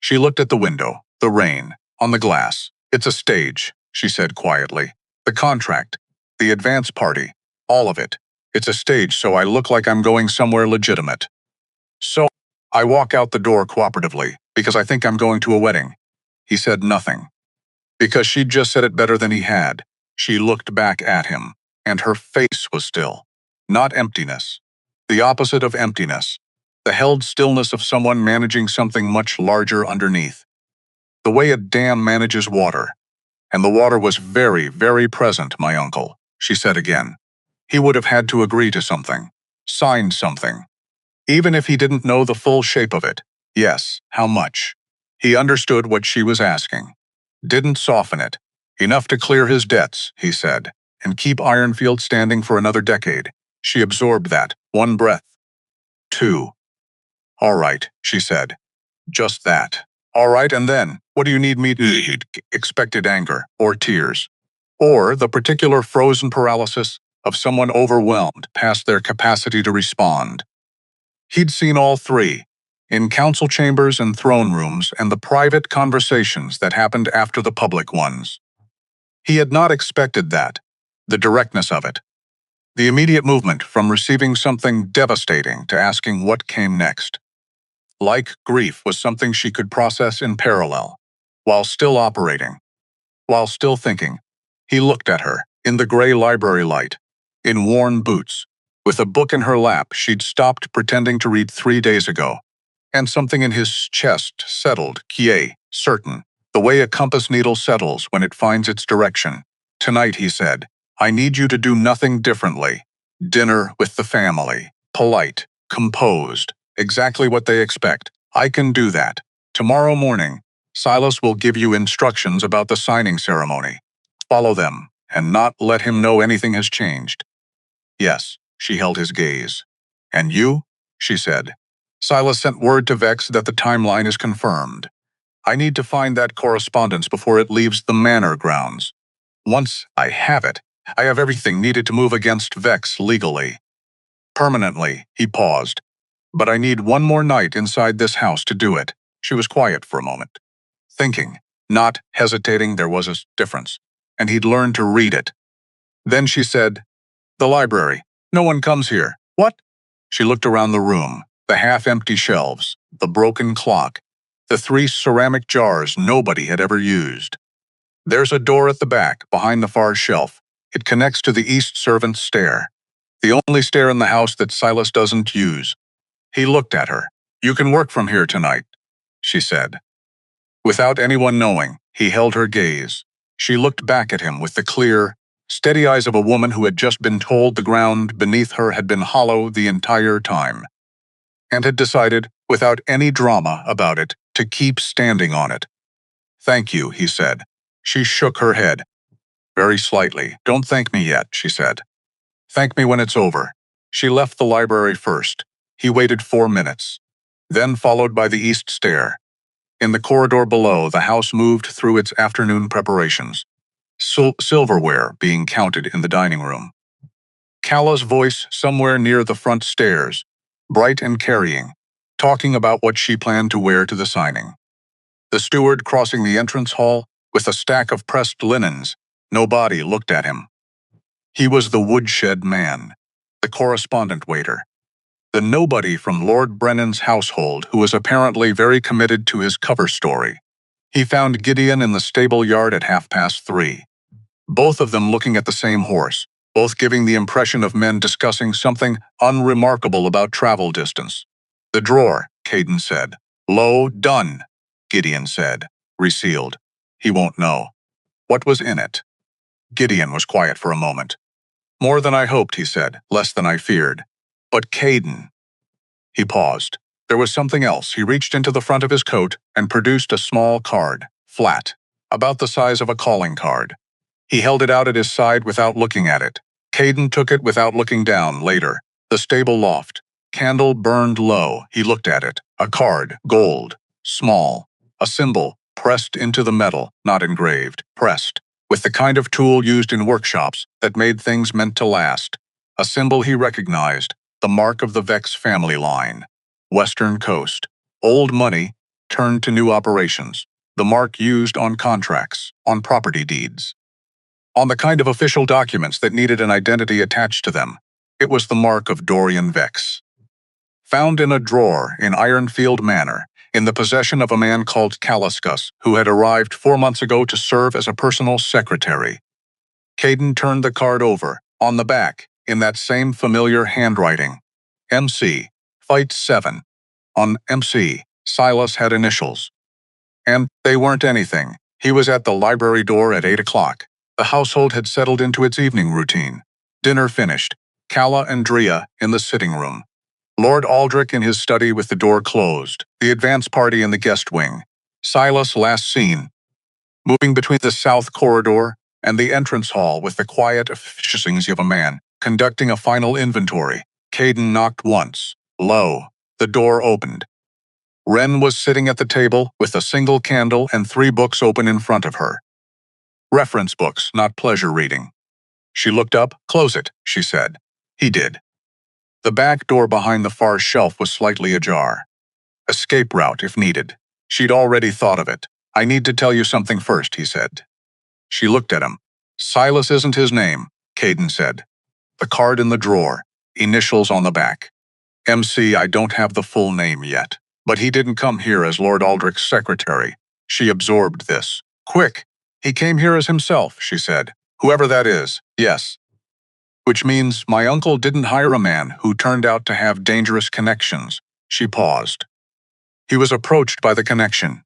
She looked at the window, the rain, on the glass. "It's a stage," she said quietly. "The contract, the advance party, all of it. It's a stage so I look like I'm going somewhere legitimate. So, I walk out the door cooperatively, because I think I'm going to a wedding." He said nothing. Because she'd just said it better than he had. She looked back at him, and her face was still. Not emptiness. The opposite of emptiness. The held stillness of someone managing something much larger underneath. The way a dam manages water. And the water was very, very present, my uncle, she said again. He would have had to agree to something. Sign something. Even if he didn't know the full shape of it. Yes, how much? He understood what she was asking. Didn't soften it. Enough to clear his debts, he said, and keep Ironfield standing for another decade. She absorbed that, one breath. 2. "All right," she said. "Just that. All right, and then, what do you need me to do?" Expected anger, or tears. Or the particular frozen paralysis of someone overwhelmed past their capacity to respond. He'd seen all three, in council chambers and throne rooms and the private conversations that happened after the public ones. He had not expected that, the directness of it. The immediate movement from receiving something devastating to asking what came next. Like grief was something she could process in parallel, while still operating, while still thinking. He looked at her, in the gray library light, in worn boots, with a book in her lap she'd stopped pretending to read 3 days ago, and something in his chest settled, certain, the way a compass needle settles when it finds its direction. "Tonight," he said, "I need you to do nothing differently. Dinner with the family. Polite, composed, exactly what they expect. I can do that. Tomorrow morning, Silas will give you instructions about the signing ceremony. Follow them, and not let him know anything has changed." Yes, She held his gaze. And you? She said. Silas sent word to Vex that the timeline is confirmed. I need to find that correspondence before it leaves the manor grounds. Once I have it, I have everything needed to move against Vex legally. Permanently, he paused. But I need one more night inside this house to do it. She was quiet for a moment. Thinking, not hesitating, there was a difference. And he'd learned to read it. Then she said, "The library. No one comes here. What?" She looked around the room, the half-empty shelves, the broken clock, the 3 ceramic jars nobody had ever used. There's a door at the back, behind the far shelf. It connects to the east servant's stair. The only stair in the house that Silas doesn't use. He looked at her. "You can work from here tonight," she said. Without anyone knowing, he held her gaze. She looked back at him with the clear, steady eyes of a woman who had just been told the ground beneath her had been hollow the entire time, and had decided, without any drama about it, to keep standing on it. "Thank you," he said. She shook her head. Very slightly. "Don't thank me yet," she said. "Thank me when it's over." She left the library first. He waited 4 minutes, then followed by the east stair. In the corridor below, the house moved through its afternoon preparations, silverware being counted in the dining room. Calla's voice somewhere near the front stairs, bright and carrying, talking about what she planned to wear to the signing. The steward crossing the entrance hall with a stack of pressed linens. Nobody looked at him. He was the woodshed man, the correspondent waiter, the nobody from Lord Brennan's household who was apparently very committed to his cover story. He found Gideon in the stable yard at 3:30. Both of them looking at the same horse, both giving the impression of men discussing something unremarkable about travel distance. "The drawer," Caden said. "Low, done," Gideon said. "Resealed. He won't know." "What was in it?" Gideon was quiet for a moment. "More than I hoped," he said, "less than I feared. But Caden." He paused. There was something else. He reached into the front of his coat and produced a small card, flat, about the size of a calling card. He held it out at his side without looking at it. Caden took it without looking down later. The stable loft. Candle burned low. He looked at it. A card, gold, small. A symbol, pressed into the metal, not engraved, pressed, with the kind of tool used in workshops that made things meant to last. A symbol he recognized, the mark of the Vex family line. Western Coast. Old money turned to new operations. The mark used on contracts, on property deeds, on the kind of official documents that needed an identity attached to them. It was the mark of Dorian Vex. Found in a drawer in Ironfield Manor, in the possession of a man called Calliscus, who had arrived 4 months ago to serve as a personal secretary. Caden turned the card over, on the back, in that same familiar handwriting. MC, Fight 7. On MC, Silas had initials. And they weren't anything. He was at the library door at 8 o'clock. The household had settled into its evening routine. Dinner finished. Calla and Drea in the sitting room. Lord Aldrich in his study with the door closed. The advance party in the guest wing. Silas last seen, moving between the south corridor and the entrance hall with the quiet efficiency of a man conducting a final inventory. Caden knocked once. Low. The door opened. Wren was sitting at the table with a single candle and 3 books open in front of her. Reference books, not pleasure reading. She looked up. "Close it," she said. He did. The back door behind the far shelf was slightly ajar. Escape route if needed. She'd already thought of it. "I need to tell you something first," he said. She looked at him. "Silas isn't his name," Caden said. "The card in the drawer. Initials on the back. MC, I don't have the full name yet. But he didn't come here as Lord Aldrich's secretary." She absorbed this. "Quick. He came here as himself," she said. "Whoever that is, yes. Which means my uncle didn't hire a man who turned out to have dangerous connections." She paused. "He was approached by the connection.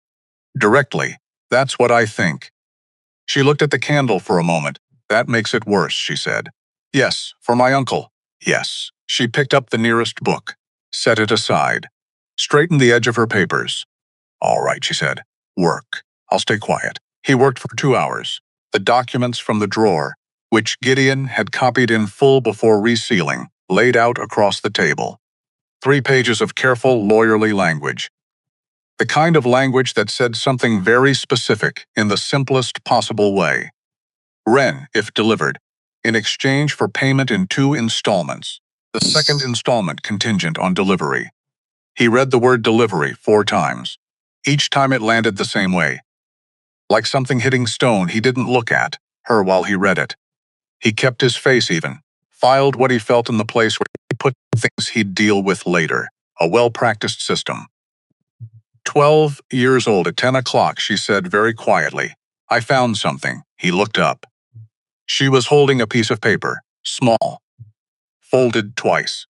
Directly. That's what I think." She looked at the candle for a moment. "That makes it worse," she said. "Yes, for my uncle. Yes." She picked up the nearest book, set it aside, straightened the edge of her papers. "All right," she said. "Work. I'll stay quiet." He worked for 2 hours. The documents from the drawer, which Gideon had copied in full before resealing, laid out across the table. 3 pages of careful, lawyerly language. The kind of language that said something very specific in the simplest possible way. Ren, if delivered, in exchange for payment in 2 installments. The second installment contingent on delivery. He read the word delivery 4 times. Each time it landed the same way. Like something hitting stone, he didn't look at her while he read it. He kept his face even, filed what he felt in the place where he put things he'd deal with later. A well-practiced system. 12 years old at 10 o'clock, she said very quietly. I found something. He looked up. She was holding a piece of paper, small, folded twice.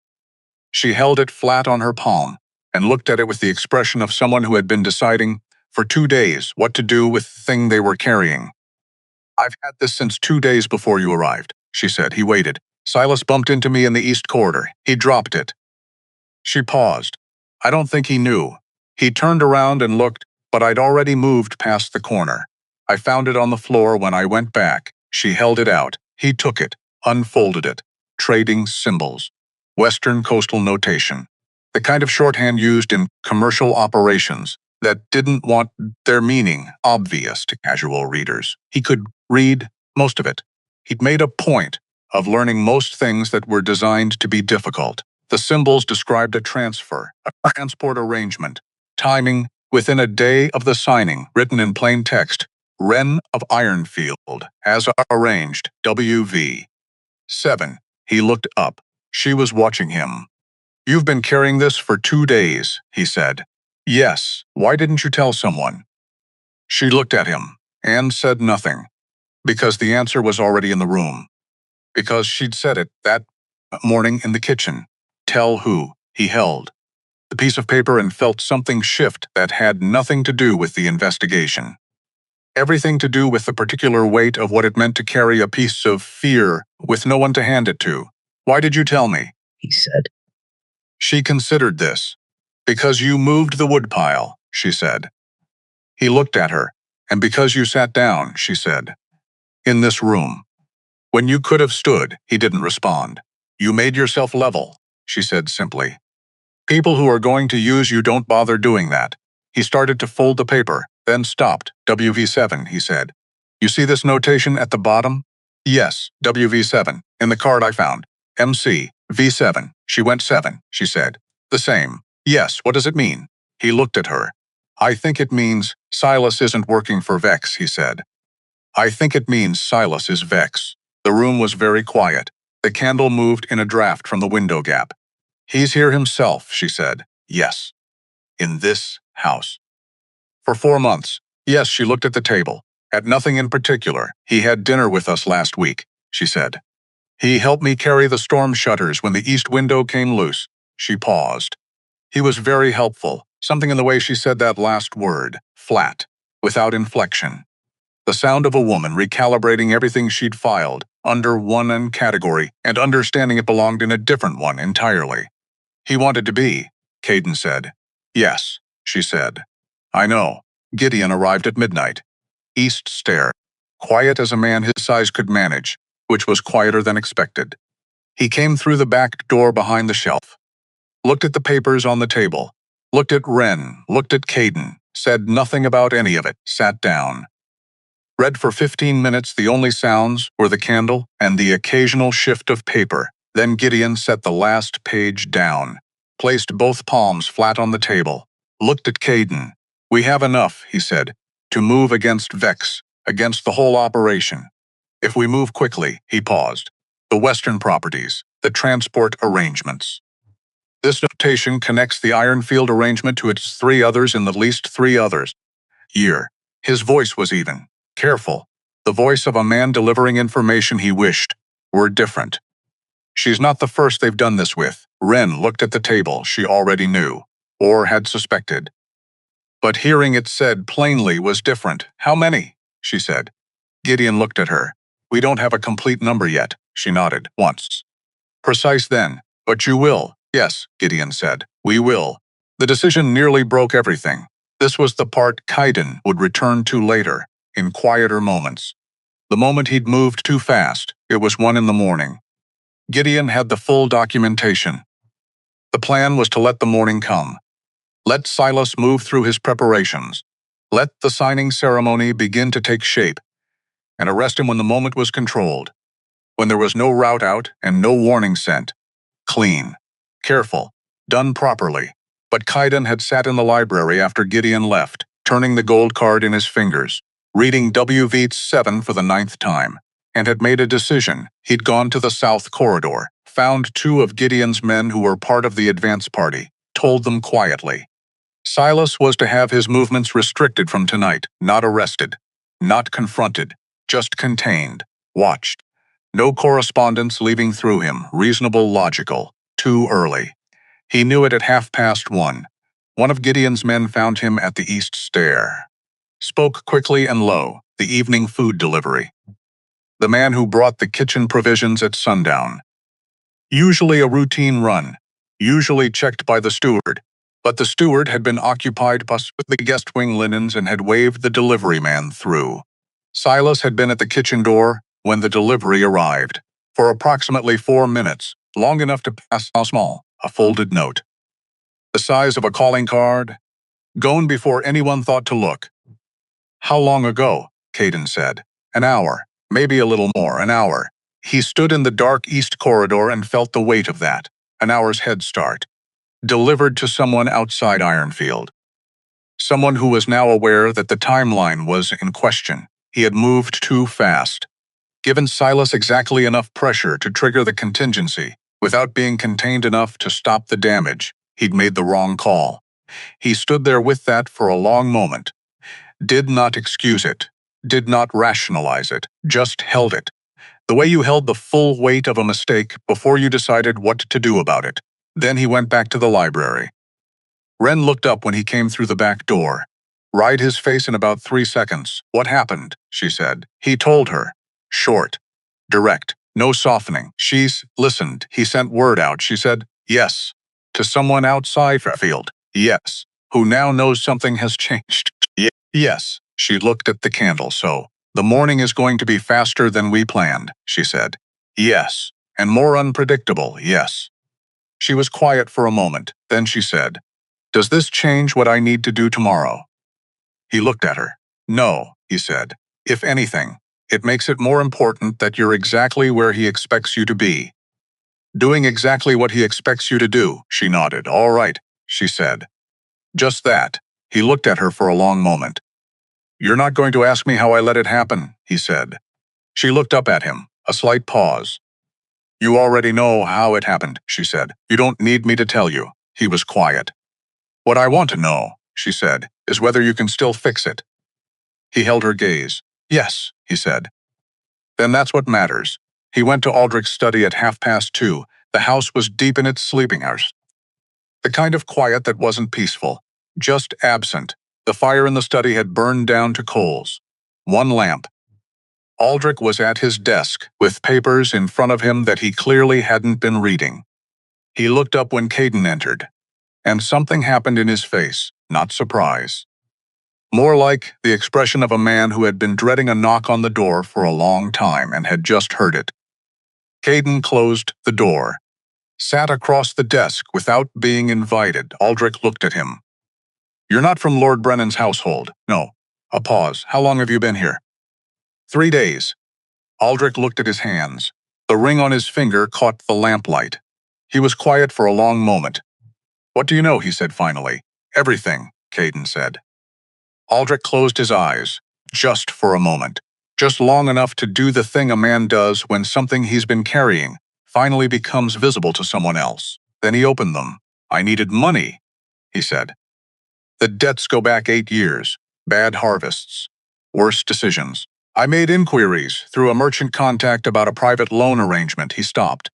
She held it flat on her palm and looked at it with the expression of someone who had been deciding for 2 days what to do with the thing they were carrying. I've had this since 2 days before you arrived, she said. He waited. Silas bumped into me in the east corridor. He dropped it. She paused. I don't think he knew. He turned around and looked, but I'd already moved past the corner. I found it on the floor when I went back. She held it out. He took it, unfolded it. Trading symbols. Western coastal notation. The kind of shorthand used in commercial operations that didn't want their meaning obvious to casual readers. He could read most of it. He'd made a point of learning most things that were designed to be difficult. The symbols described a transfer, a transport arrangement, timing within a day of the signing, written in plain text, Wren of Ironfield, as arranged, WV. 7. He looked up. She was watching him. You've been carrying this for 2 days, he said. Yes. Why didn't you tell someone? She looked at him and said nothing, because the answer was already in the room. Because she'd said it that morning in the kitchen. Tell who? He held the piece of paper and felt something shift that had nothing to do with the investigation. Everything to do with the particular weight of what it meant to carry a piece of fear with no one to hand it to. Why did you tell me? He said. She considered this. Because you moved the woodpile, she said. He looked at her. And because you sat down, she said. In this room. When you could have stood, he didn't respond. You made yourself level, she said simply. People who are going to use you don't bother doing that. He started to fold the paper, then stopped. WV7, he said. You see this notation at the bottom? Yes, WV7, in the card I found. MC, V7, she went 7, she said. The same. Yes, what does it mean? He looked at her. I think it means Silas isn't working for Vex, he said. I think it means Silas is Vex. The room was very quiet. The candle moved in a draft from the window gap. He's here himself, she said. Yes. In this house. For 4 months. Yes, she looked at the table. At nothing in particular. He had dinner with us last week, she said. He helped me carry the storm shutters when the east window came loose. She paused. He was very helpful. Something in the way she said that last word. Flat. Without inflection. The sound of a woman recalibrating everything she'd filed under one category and understanding it belonged in a different one entirely. He wanted to be, Caden said. Yes, she said. I know. Gideon arrived at midnight. East stair. Quiet as a man his size could manage, which was quieter than expected. He came through the back door behind the shelf. Looked at the papers on the table. Looked at Wren, looked at Caden, said nothing about any of it, sat down. Read for 15 minutes. The only sounds were the candle and the occasional shift of paper. Then Gideon set the last page down, placed both palms flat on the table, looked at Caden. We have enough, he said, to move against Vex, against the whole operation. If we move quickly, he paused. The Western properties, the transport arrangements. This notation connects the Ironfield arrangement to its 3 others in the least 3 others. Year. His voice was even. Careful. The voice of a man delivering information he wished were different. She's not the first they've done this with. Wren looked at the table she already knew, or had suspected. But hearing it said plainly was different. How many? She said. Gideon looked at her. We don't have a complete number yet, she nodded, once. Precise then. But you will. Yes, Gideon said. We will. The decision nearly broke everything. This was the part Kaiden would return to later, in quieter moments. The moment he'd moved too fast. It was 1 in the morning. Gideon had the full documentation. The plan was to let the morning come. Let Silas move through his preparations. Let the signing ceremony begin to take shape, and arrest him when the moment was controlled, when there was no route out and no warning sent. Clean, careful, done properly. But Kaiden had sat in the library after Gideon left, turning the gold card in his fingers, reading WV7 for the 9th time, and had made a decision. He'd gone to the South Corridor, found 2 of Gideon's men who were part of the advance party, told them quietly. Silas was to have his movements restricted from tonight, not arrested, not confronted, just contained, watched. No correspondence leaving through him, reasonable, logical, too early. He knew it at 1:30. One of Gideon's men found him at the east stair. Spoke quickly and low, the evening food delivery. The man who brought the kitchen provisions at sundown. Usually a routine run, usually checked by the steward, but the steward had been occupied with the guest wing linens and had waved the delivery man through. Silas had been at the kitchen door when the delivery arrived, for approximately 4 minutes, long enough to pass a folded note. The size of a calling card, gone before anyone thought to look. How long ago? Kaiden said. An hour, maybe a little more, an hour. He stood in the dark east corridor and felt the weight of that, an hour's head start. Delivered to someone outside Ironfield. Someone who was now aware that the timeline was in question. He had moved too fast. Given Silas exactly enough pressure to trigger the contingency, without being contained enough to stop the damage, he'd made the wrong call. He stood there with that for a long moment. Did not excuse it. Did not rationalize it. Just held it. The way you held the full weight of a mistake before you decided what to do about it. Then he went back to the library. Wren looked up when he came through the back door. Wryed his face in about 3 seconds. What happened? She said. He told her. Short. Direct. No softening. She's listened. He sent word out. She said, yes. To someone outside Fairfield. Yes. Who now knows something has changed. Yes. She looked at the candle. So, the morning is going to be faster than we planned, she said. Yes. And more unpredictable, yes. She was quiet for a moment. Then she said, does this change what I need to do tomorrow? He looked at her. No, he said. If anything, it makes it more important that you're exactly where he expects you to be. Doing exactly what he expects you to do, she nodded. All right, she said. Just that. He looked at her for a long moment. You're not going to ask me how I let it happen, he said. She looked up at him, a slight pause. You already know how it happened, she said. You don't need me to tell you. He was quiet. What I want to know, she said, is whether you can still fix it. He held her gaze. Yes, he said. Then that's what matters. He went to Aldrich's study at 2:30. The house was deep in its sleeping hours. The kind of quiet that wasn't peaceful, just absent. The fire in the study had burned down to coals. One lamp. Aldrich was at his desk, with papers in front of him that he clearly hadn't been reading. He looked up when Kaiden entered, and something happened in his face, not surprise. More like the expression of a man who had been dreading a knock on the door for a long time and had just heard it. Kaiden closed the door, sat across the desk without being invited. Aldrich looked at him. You're not from Lord Brennan's household. No. A pause. How long have you been here? 3 days. Aldrich looked at his hands. The ring on his finger caught the lamplight. He was quiet for a long moment. What do you know? He said finally. Everything, Kaiden said. Aldrich closed his eyes, just for a moment. Just long enough to do the thing a man does when something he's been carrying finally becomes visible to someone else. Then he opened them. I needed money, he said. The debts go back 8 years. Bad harvests. Worse decisions. I made inquiries through a merchant contact about a private loan arrangement. He stopped.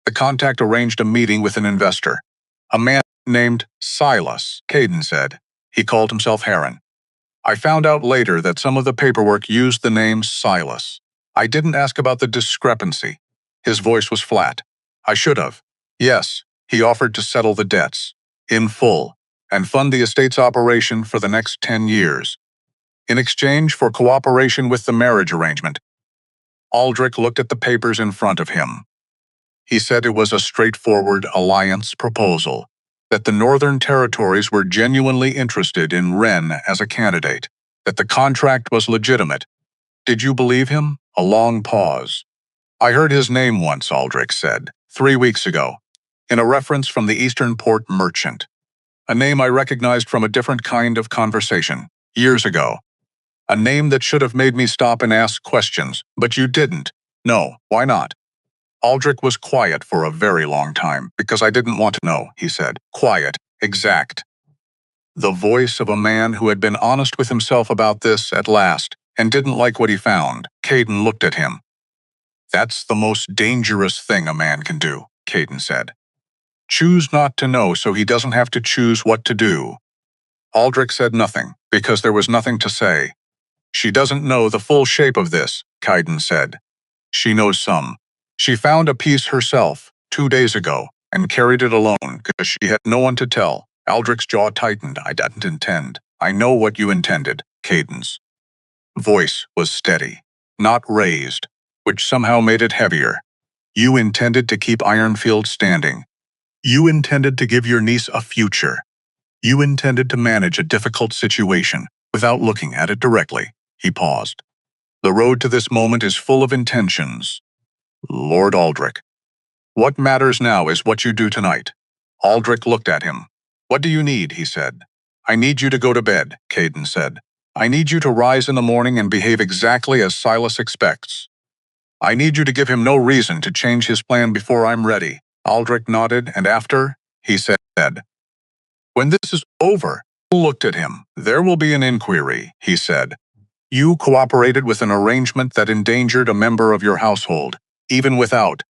The contact arranged a meeting with an investor. A man named Silas, Kaiden said. He called himself Heron. I found out later that some of the paperwork used the name Silas. I didn't ask about the discrepancy. His voice was flat. I should have. Yes, he offered to settle the debts, in full, and fund the estate's operation for the next 10 years. In exchange for cooperation with the marriage arrangement. Aldrich looked at the papers in front of him. He said it was a straightforward alliance proposal, that the Northern Territories were genuinely interested in Wren as a candidate, that the contract was legitimate. Did you believe him? A long pause. I heard his name once, Aldrich said, 3 weeks ago, in a reference from the Eastern Port Merchant. A name I recognized from a different kind of conversation, years ago. A name that should have made me stop and ask questions, but you didn't. No, why not? Aldrich was quiet for a very long time, because I didn't want to know, he said. Quiet, exact. The voice of a man who had been honest with himself about this at last, and didn't like what he found. Caden looked at him. That's the most dangerous thing a man can do, Caden said. Choose not to know so he doesn't have to choose what to do. Aldrich said nothing, because there was nothing to say. She doesn't know the full shape of this, Caden said. She knows some. She found a piece herself, 2 days ago, and carried it alone because she had no one to tell. Aldrich's jaw tightened. I didn't intend. I know what you intended, Caden's voice was steady, not raised, which somehow made it heavier. You intended to keep Ironfield standing. You intended to give your niece a future. You intended to manage a difficult situation without looking at it directly. He paused. The road to this moment is full of intentions. Lord Aldrich. What matters now is what you do tonight. Aldrich looked at him. What do you need, he said. I need you to go to bed, Caden said. I need you to rise in the morning and behave exactly as Silas expects. I need you to give him no reason to change his plan before I'm ready. Aldrich nodded, and after, he said, when this is over, he looked at him. There will be an inquiry, he said. You cooperated with an arrangement that endangered a member of your household, even without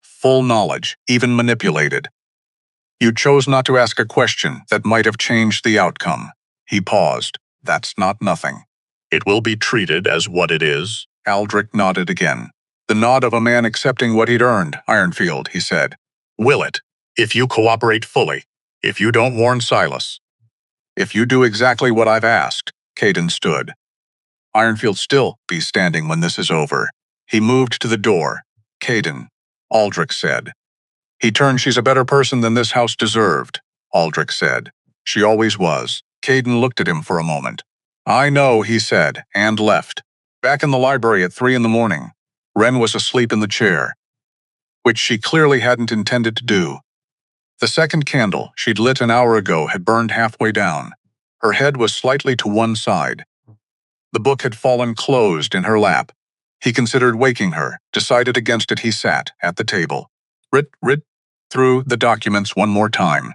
full knowledge, even manipulated. You chose not to ask a question that might have changed the outcome. He paused. That's not nothing. It will be treated as what it is. Aldrich nodded again. The nod of a man accepting what he'd earned, Ironfield, he said. Will it? If you cooperate fully. If you don't warn Silas. If you do exactly what I've asked. Caden stood. Ironfield still be standing when this is over. He moved to the door. Caden, Aldrich said. He turned. She's a better person than this house deserved, Aldrich said. She always was. Caden looked at him for a moment. I know, he said, and left. Back in the library at 3 in the morning. Wren was asleep in the chair, which she clearly hadn't intended to do. The second candle she'd lit an hour ago had burned halfway down. Her head was slightly to one side. The book had fallen closed in her lap. He considered waking her, decided against it. He sat at the table. Read through the documents one more time.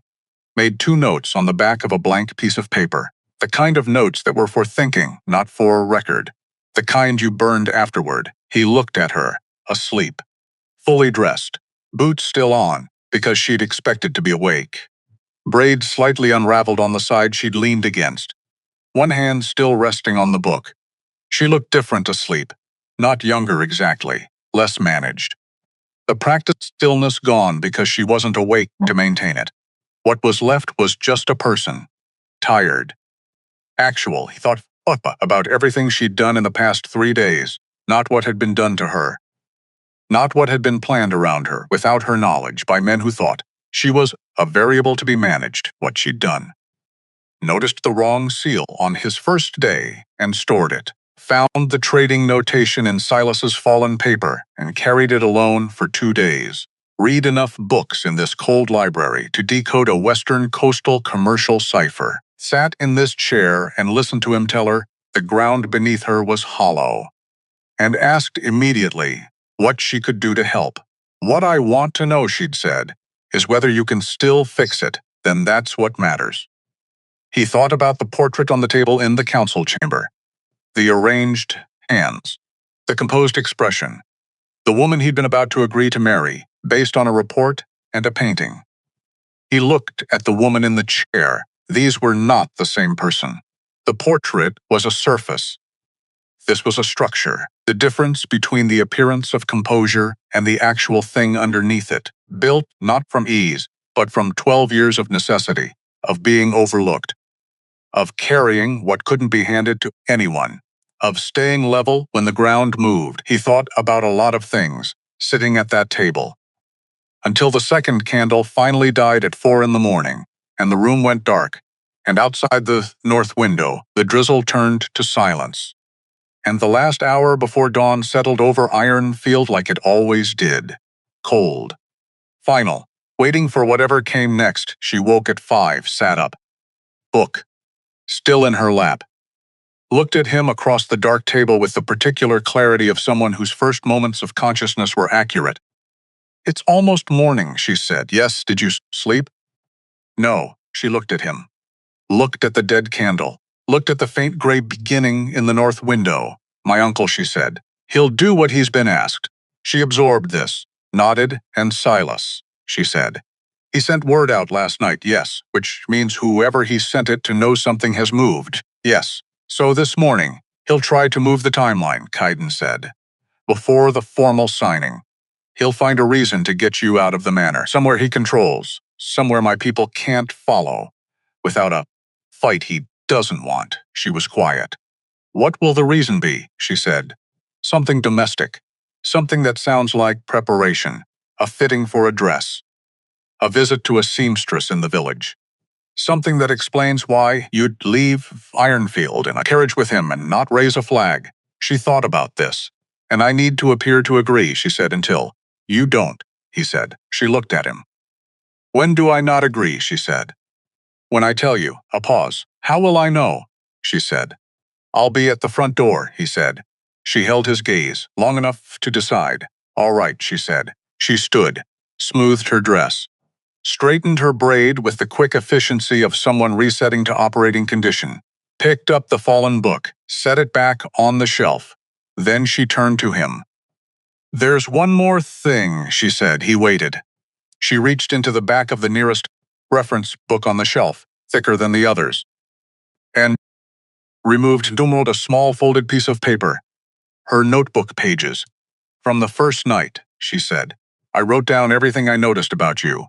Made 2 notes on the back of a blank piece of paper. The kind of notes that were for thinking, not for record. The kind you burned afterward. He looked at her, asleep. Fully dressed. Boots still on, because she'd expected to be awake. Braids slightly unraveled on the side she'd leaned against. One hand still resting on the book. She looked different asleep. Not younger exactly, less managed. The practiced stillness gone because she wasn't awake to maintain it. What was left was just a person. Tired. Actual, he thought about everything she'd done in the past 3 days, not what had been done to her. Not what had been planned around her, without her knowledge, by men who thought she was a variable to be managed, what she'd done. Noticed the wrong seal on his first day and stored it. Found the trading notation in Silas's fallen paper and carried it alone for 2 days. Read enough books in this cold library to decode a Western coastal commercial cipher. Sat in this chair and listened to him tell her the ground beneath her was hollow. And asked immediately what she could do to help. What I want to know, she'd said, is whether you can still fix it. Then that's what matters. He thought about the portrait on the table in the council chamber. The arranged hands. The composed expression. The woman he'd been about to agree to marry, based on a report and a painting. He looked at the woman in the chair. These were not the same person. The portrait was a surface. This was a structure. The difference between the appearance of composure and the actual thing underneath it, built not from ease, but from 12 years of necessity, of being overlooked, of carrying what couldn't be handed to anyone, of staying level when the ground moved. He thought about a lot of things, sitting at that table. until the second candle finally died at 4 in the morning, and the room went dark, and outside the north window, the drizzle turned to silence. And the last hour before dawn settled over Ironfield like it always did. Cold. Final. Waiting for whatever came next, she woke at 5, sat up. Book. Still in her lap. Looked at him across the dark table with the particular clarity of someone whose first moments of consciousness were accurate. "It's almost morning," she said. "Yes, did you sleep?" "No." She looked at him. Looked at the dead candle. Looked at the faint gray beginning in the north window. "My uncle," she said. "He'll do what he's been asked." She absorbed this, nodded, and Silas, she said. "He sent word out last night, yes, which means whoever he sent it to knows something has moved, yes. So this morning, he'll try to move the timeline," Kaiden said. "Before the formal signing. He'll find a reason to get you out of the manor, somewhere he controls, somewhere my people can't follow, without a fight he doesn't want." She was quiet. "What will the reason be?" she said. "Something domestic. Something that sounds like preparation, a fitting for a dress, a visit to a seamstress in the village. Something that explains why you'd leave Ironfield in a carriage with him and not raise a flag." She thought about this. "And I need to appear to agree," she said, "until you don't," he said. She looked at him. "When do I not agree?" she said. "When I tell you." A pause. "How will I know?" she said. "I'll be at the front door," he said. She held his gaze, long enough to decide. "All right," she said. She stood, smoothed her dress, straightened her braid with the quick efficiency of someone resetting to operating condition, picked up the fallen book, set it back on the shelf. Then she turned to him. "There's one more thing," she said. He waited. She reached into the back of the nearest reference book on the shelf, thicker than the others, and removed a small folded piece of paper. Her notebook pages. "From the first night," she said, "I wrote down everything I noticed about you."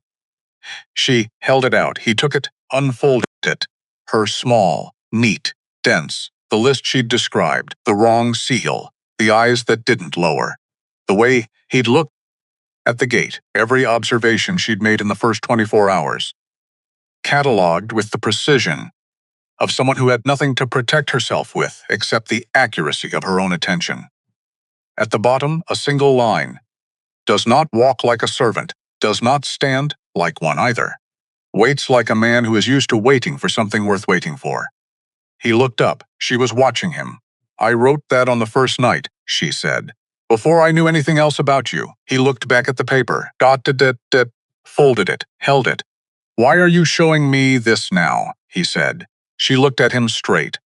She held it out. He took it, unfolded it. Her small, neat, dense, the list she'd described, the wrong seal, the eyes that didn't lower, the way he'd looked at the gate, every observation she'd made in the first 24 hours. Catalogued with the precision of someone who had nothing to protect herself with except the accuracy of her own attention. At the bottom, a single line. "Does not walk like a servant, does not stand like one either. Waits like a man who is used to waiting for something worth waiting for." He looked up. She was watching him. "I wrote that on the first night," she said. "Before I knew anything else about you." He looked back at the paper, dotted it, folded it, held it. "Why are you showing me this now?" he said. She looked at him straight.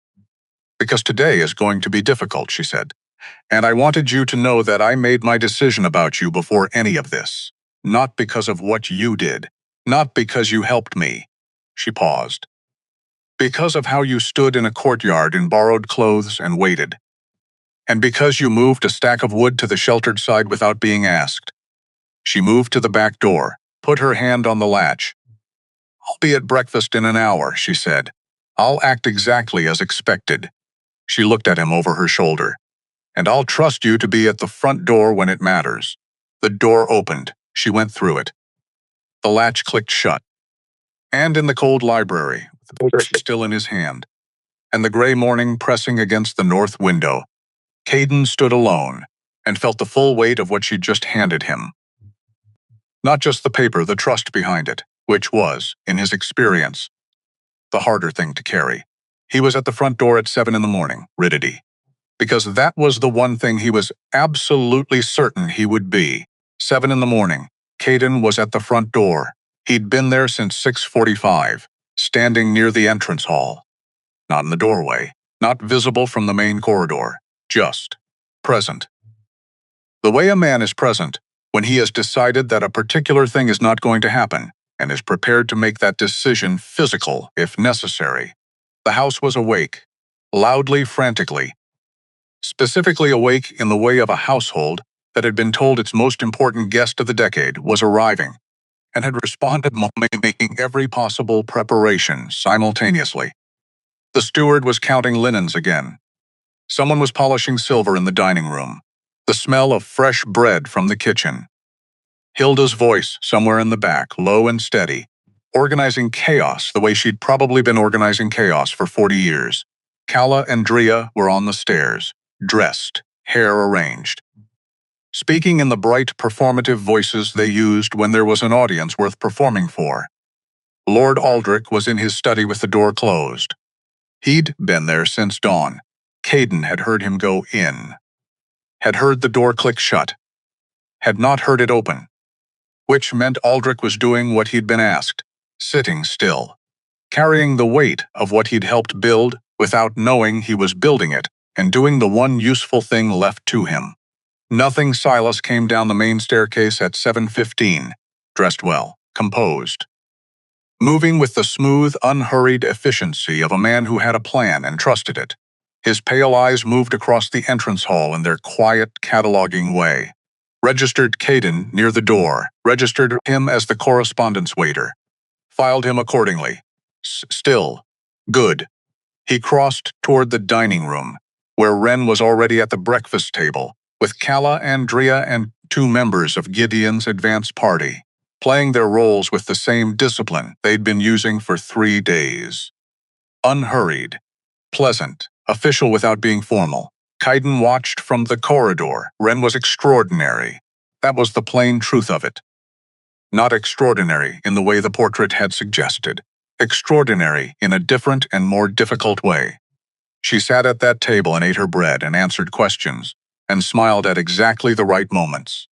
"Because today is going to be difficult," she said. "And I wanted you to know that I made my decision about you before any of this. Not because of what you did. Not because you helped me." She paused. "Because of how you stood in a courtyard in borrowed clothes and waited. And because you moved a stack of wood to the sheltered side without being asked." She moved to the back door, put her hand on the latch. "I'll be at breakfast in an hour," she said. "I'll act exactly as expected." She looked at him over her shoulder. "And I'll trust you to be at the front door when it matters." The door opened. She went through it. The latch clicked shut. And in the cold library, with the paper still in his hand, and the gray morning pressing against the north window, Caden stood alone and felt the full weight of what she'd just handed him. Not just the paper, the trust behind it, which was, in his experience, the harder thing to carry. He was at the front door at 7 in the morning, Riddity. Because that was the one thing he was absolutely certain he would be. 7 in the morning, Caden was at the front door. He'd been there since 6:45, standing near the entrance hall. Not in the doorway, not visible from the main corridor, just present. The way a man is present when he has decided that a particular thing is not going to happen and is prepared to make that decision physical if necessary. The house was awake, loudly, frantically. Specifically awake in the way of a household that had been told its most important guest of the decade was arriving and had responded making every possible preparation simultaneously. The steward was counting linens again. Someone was polishing silver in the dining room. The smell of fresh bread from the kitchen. Hilda's voice, somewhere in the back, low and steady, organizing chaos the way she'd probably been organizing chaos for 40 years. Calla and Drea were on the stairs, dressed, hair arranged, speaking in the bright, performative voices they used when there was an audience worth performing for. Lord Aldrich was in his study with the door closed. He'd been there since dawn. Caden had heard him go in, had heard the door click shut, had not heard it open, which meant Aldrich was doing what he'd been asked, sitting still, carrying the weight of what he'd helped build without knowing he was building it, and doing the one useful thing left to him. Nothing. Silas came down the main staircase at 7:15, dressed well, composed, moving with the smooth, unhurried efficiency of a man who had a plan and trusted it. His pale eyes moved across the entrance hall in their quiet, cataloging way. Registered Caden near the door, registered him as the correspondence waiter, filed him accordingly. Still. Good. He crossed toward the dining room, where Wren was already at the breakfast table, with Calla and Drea and 2 members of Gideon's advance party, playing their roles with the same discipline they'd been using for 3 days. Unhurried, pleasant, official without being formal. Caden watched from the corridor. Wren was extraordinary. That was the plain truth of it. Not extraordinary in the way the portrait had suggested. Extraordinary in a different and more difficult way. She sat at that table and ate her bread and answered questions, and smiled at exactly the right moments.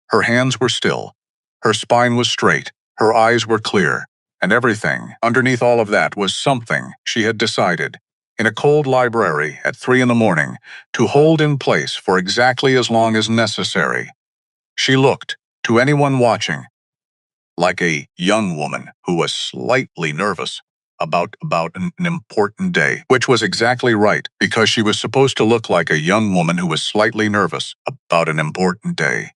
Her hands were still. Her spine was straight. Her eyes were clear. And everything underneath all of that was something she had decided, in a cold library at 3 in the morning, to hold in place for exactly as long as necessary. She looked, to anyone watching, like a young woman who was slightly nervous about an important day, which was exactly right, because she was supposed to look like a young woman who was slightly nervous about an important day.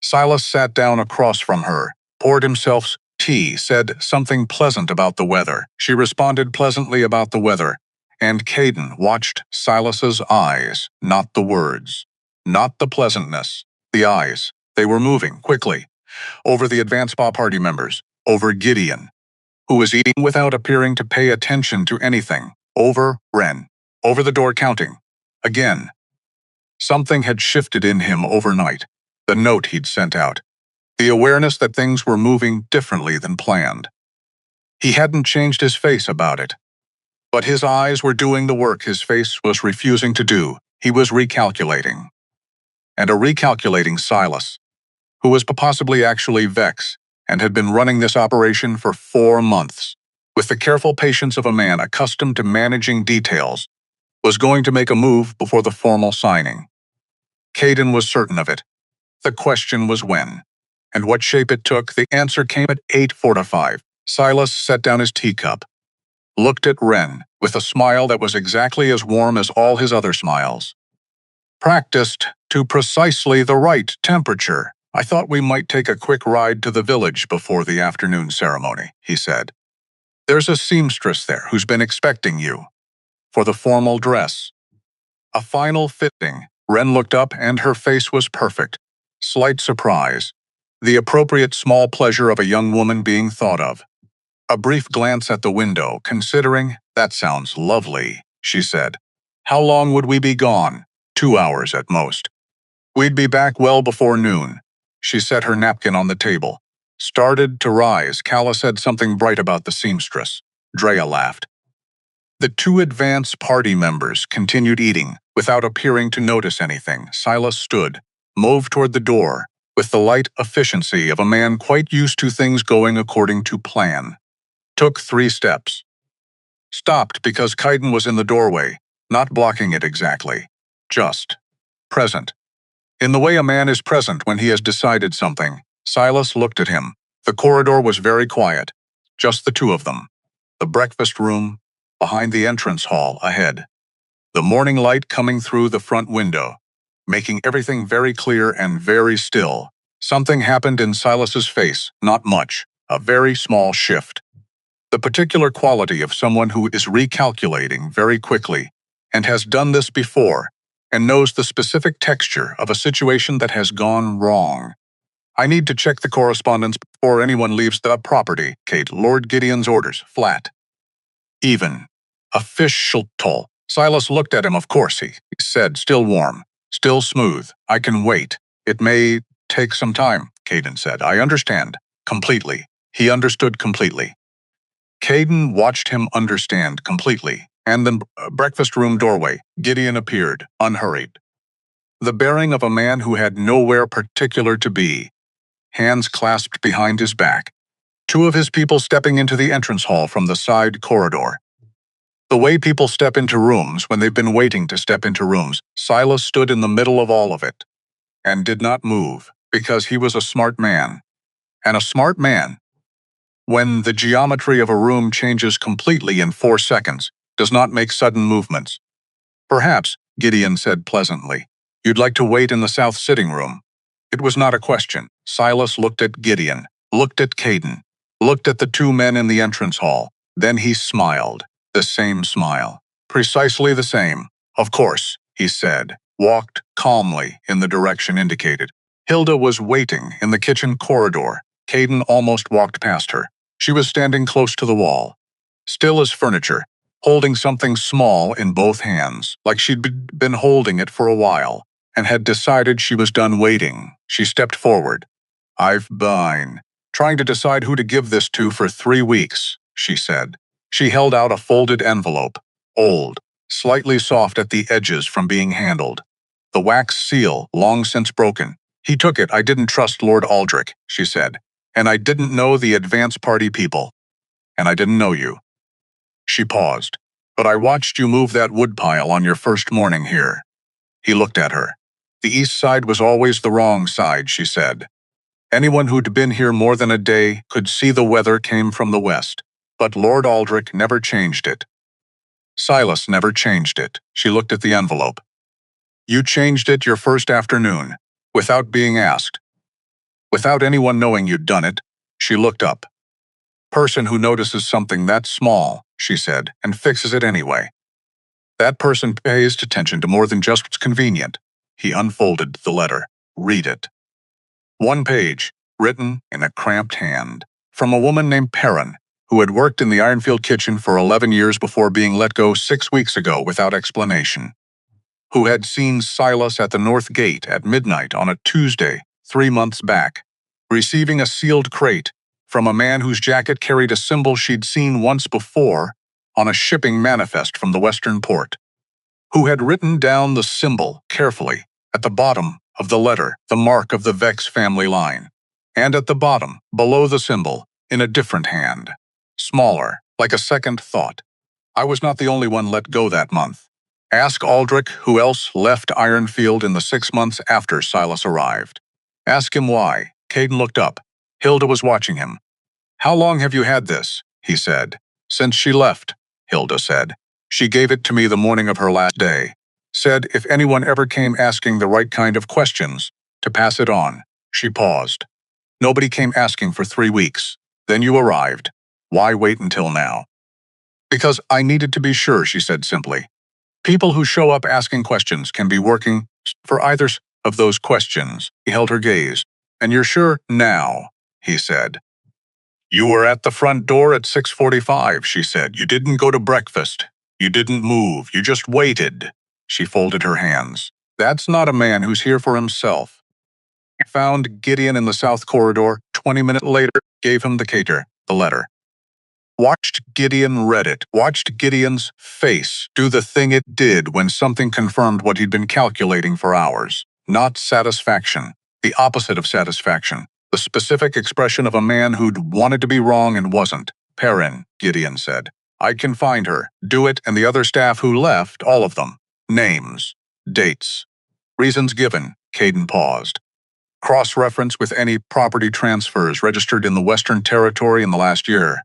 Silas sat down across from her, poured himself tea, said something pleasant about the weather. She responded pleasantly about the weather, and Caden watched Silas's eyes, not the words, not the pleasantness, the eyes. They were moving quickly, over the advance party members, over Gideon, who was eating without appearing to pay attention to anything, over Wren, over the door counting. Again. Something had shifted in him overnight, the note he'd sent out, the awareness that things were moving differently than planned. He hadn't changed his face about it, but his eyes were doing the work his face was refusing to do. He was recalculating. And a recalculating Silas, who was possibly actually Vex, and had been running this operation for 4 months, with the careful patience of a man accustomed to managing details, was going to make a move before the formal signing. Caden was certain of it. The question was when, and what shape it took. The answer came at 8:45. Silas set down his teacup, looked at Wren with a smile that was exactly as warm as all his other smiles. Practiced to precisely the right temperature. I thought we might take a quick ride to the village before the afternoon ceremony, he said. There's a seamstress there who's been expecting you. For the formal dress. A final fitting. Wren looked up and her face was perfect. Slight surprise. The appropriate small pleasure of a young woman being thought of. A brief glance at the window, considering, that sounds lovely, she said. How long would we be gone? 2 hours at most. We'd be back well before noon. She set her napkin on the table. Started to rise. Calla said something bright about the seamstress. Drea laughed. The 2 advance party members continued eating, without appearing to notice anything. Silas stood, moved toward the door, with the light efficiency of a man quite used to things going according to plan. Took 3 steps. Stopped because Caden was in the doorway, not blocking it exactly. Just present. In the way a man is present when he has decided something. Silas looked at him. The corridor was very quiet. Just the 2 of them. The breakfast room, behind the entrance hall ahead. The morning light coming through the front window, making everything very clear and very still. Something happened in Silas's face, not much, a very small shift. The particular quality of someone who is recalculating very quickly, and has done this before, and knows the specific texture of a situation that has gone wrong. I need to check the correspondence before anyone leaves the property, Kate. Lord Gideon's orders, flat. Even. Official toll. Silas looked at him. Of course, he said, still warm, still smooth. I can wait. It may take some time, Caden said. I understand. Completely. He understood completely. Caden watched him understand completely, and then breakfast room doorway, Gideon appeared, unhurried. The bearing of a man who had nowhere particular to be, hands clasped behind his back, two of his people stepping into the entrance hall from the side corridor. The way people step into rooms when they've been waiting to step into rooms, Silas stood in the middle of all of it, and did not move, because he was a smart man. And a smart man, when the geometry of a room changes completely in 4 seconds, does not make sudden movements. Perhaps, Gideon said pleasantly, you'd like to wait in the south sitting room. It was not a question. Silas looked at Gideon, looked at Caden, looked at the two men in the entrance hall. Then he smiled, the same smile. Precisely the same. Of course, he said, walked calmly in the direction indicated. Hilda was waiting in the kitchen corridor. Caden almost walked past her. She was standing close to the wall, still as furniture, holding something small in both hands, like she'd been holding it for a while, and had decided she was done waiting. She stepped forward. I've been trying to decide who to give this to for 3 weeks, she said. She held out a folded envelope, old, slightly soft at the edges from being handled. The wax seal, long since broken. He took it. I didn't trust Lord Aldrich, she said. And I didn't know the advance party people. And I didn't know you. She paused. But I watched you move that woodpile on your first morning here. He looked at her. The east side was always the wrong side, she said. Anyone who'd been here more than a day could see the weather came from the west. But Lord Aldrich never changed it. Silas never changed it. She looked at the envelope. You changed it your first afternoon, without being asked. Without anyone knowing you'd done it. She looked up. Person who notices something that small, she said, and fixes it anyway. That person pays attention to more than just what's convenient. He unfolded the letter. Read it. 1 page, written in a cramped hand, from a woman named Perrin, who had worked in the Ironfield kitchen for 11 years before being let go 6 weeks ago without explanation. Who had seen Silas at the North Gate at midnight on a Tuesday 3 months back, receiving a sealed crate from a man whose jacket carried a symbol she'd seen once before on a shipping manifest from the western port. Who had written down the symbol carefully at the bottom of the letter, the mark of the Vex family line, and at the bottom, below the symbol, in a different hand, smaller, like a second thought. I was not the only one let go that month. Ask Aldrich who else left Ironfield in the 6 months after Silas arrived. Ask him why. Caden looked up. Hilda was watching him. How long have you had this? He said. Since she left, Hilda said. She gave it to me the morning of her last day. Said if anyone ever came asking the right kind of questions, to pass it on. She paused. Nobody came asking for 3 weeks. Then you arrived. Why wait until now? Because I needed to be sure, she said simply. People who show up asking questions can be working for either of those questions. He held her gaze. And you're sure now, he said. You were at the front door at 6:45, she said. You didn't go to breakfast. You didn't move. You just waited. She folded her hands. That's not a man who's here for himself. He found Gideon in the south corridor. 20 minutes later, gave him the letter. Watched Gideon read it, watched Gideon's face do the thing it did when something confirmed what he'd been calculating for hours. Not satisfaction, the opposite of satisfaction, the specific expression of a man who'd wanted to be wrong and wasn't. Perrin, Gideon said. I can find her, do it, and the other staff who left, all of them. Names, dates, reasons given. Caden paused. Cross-reference with any property transfers registered in the Western Territory in the last year.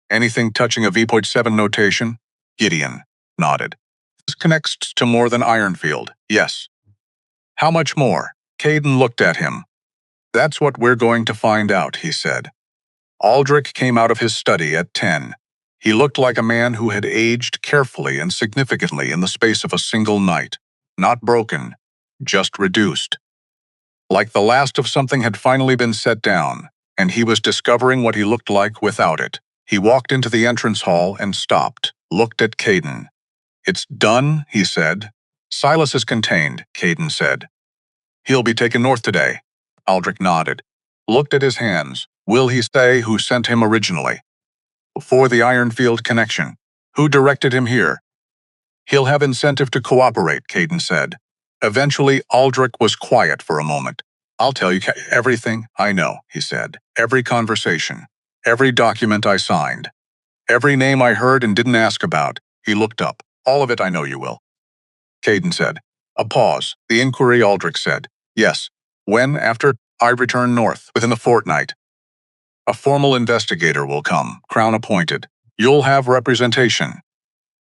Anything touching a V.7 notation? Gideon nodded. This connects to more than Ironfield, yes. How much more? Caden looked at him. That's what we're going to find out, he said. Aldrich came out of his study at 10. He looked like a man who had aged carefully and significantly in the space of a single night. Not broken, just reduced. Like the last of something had finally been set down, and he was discovering what he looked like without it. He walked into the entrance hall and stopped, looked at Caden. "It's done," he said. "Silas is contained," Caden said. "He'll be taken north today." Aldrich nodded, looked at his hands. "Will he say who sent him originally? Before the Ironfield connection. Who directed him here?" "He'll have incentive to cooperate," Caden said. Eventually, Aldrich was quiet for a moment. "I'll tell you everything I know," he said. "Every conversation, every document I signed, every name I heard and didn't ask about." He looked up. "All of it I know you will." Caden said. A pause. The inquiry, Aldrich said. "Yes. When, after I return north, within the fortnight. A formal investigator will come, Crown appointed. You'll have representation."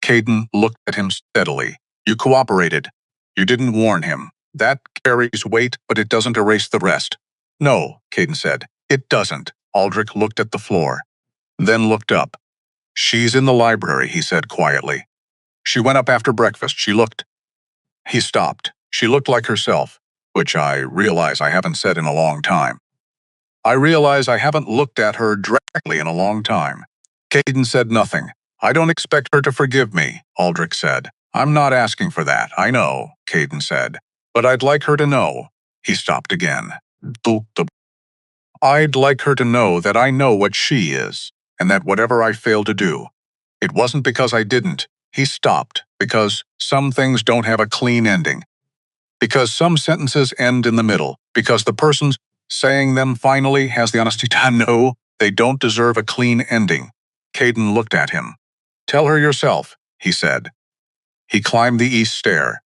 Caden looked at him steadily. "You cooperated. You didn't warn him. That carries weight, but it doesn't erase the rest." "No," Caden said. "It doesn't." Aldrich looked at the floor, then looked up. "She's in the library," he said quietly. "She went up after breakfast. She looked—" He stopped. "She looked like herself," which I realize I haven't said in a long time. I realize I haven't looked at her directly in a long time. Caden said nothing. "I don't expect her to forgive me," Aldrich said. "I'm not asking for that, I know," Caden said. "But I'd like her to know." He stopped again. "I'd like her to know that I know what she is, and that whatever I fail to do, it wasn't because I didn't." He stopped, because some things don't have a clean ending. Because some sentences end in the middle. Because the person saying them finally has the honesty to know they don't deserve a clean ending. Caden looked at him. "Tell her yourself," he said. He climbed the east stair.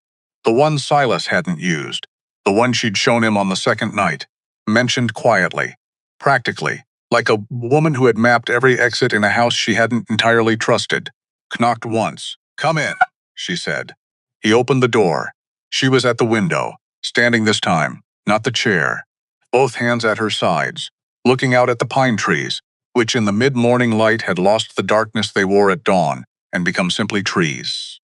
The one Silas hadn't used. The one she'd shown him on the second night. Mentioned quietly. Practically. Like a woman who had mapped every exit in a house she hadn't entirely trusted. Knocked once. "Come in," she said. He opened the door. She was at the window, standing this time, not the chair, both hands at her sides, looking out at the pine trees, which in the mid-morning light had lost the darkness they wore at dawn and become simply trees.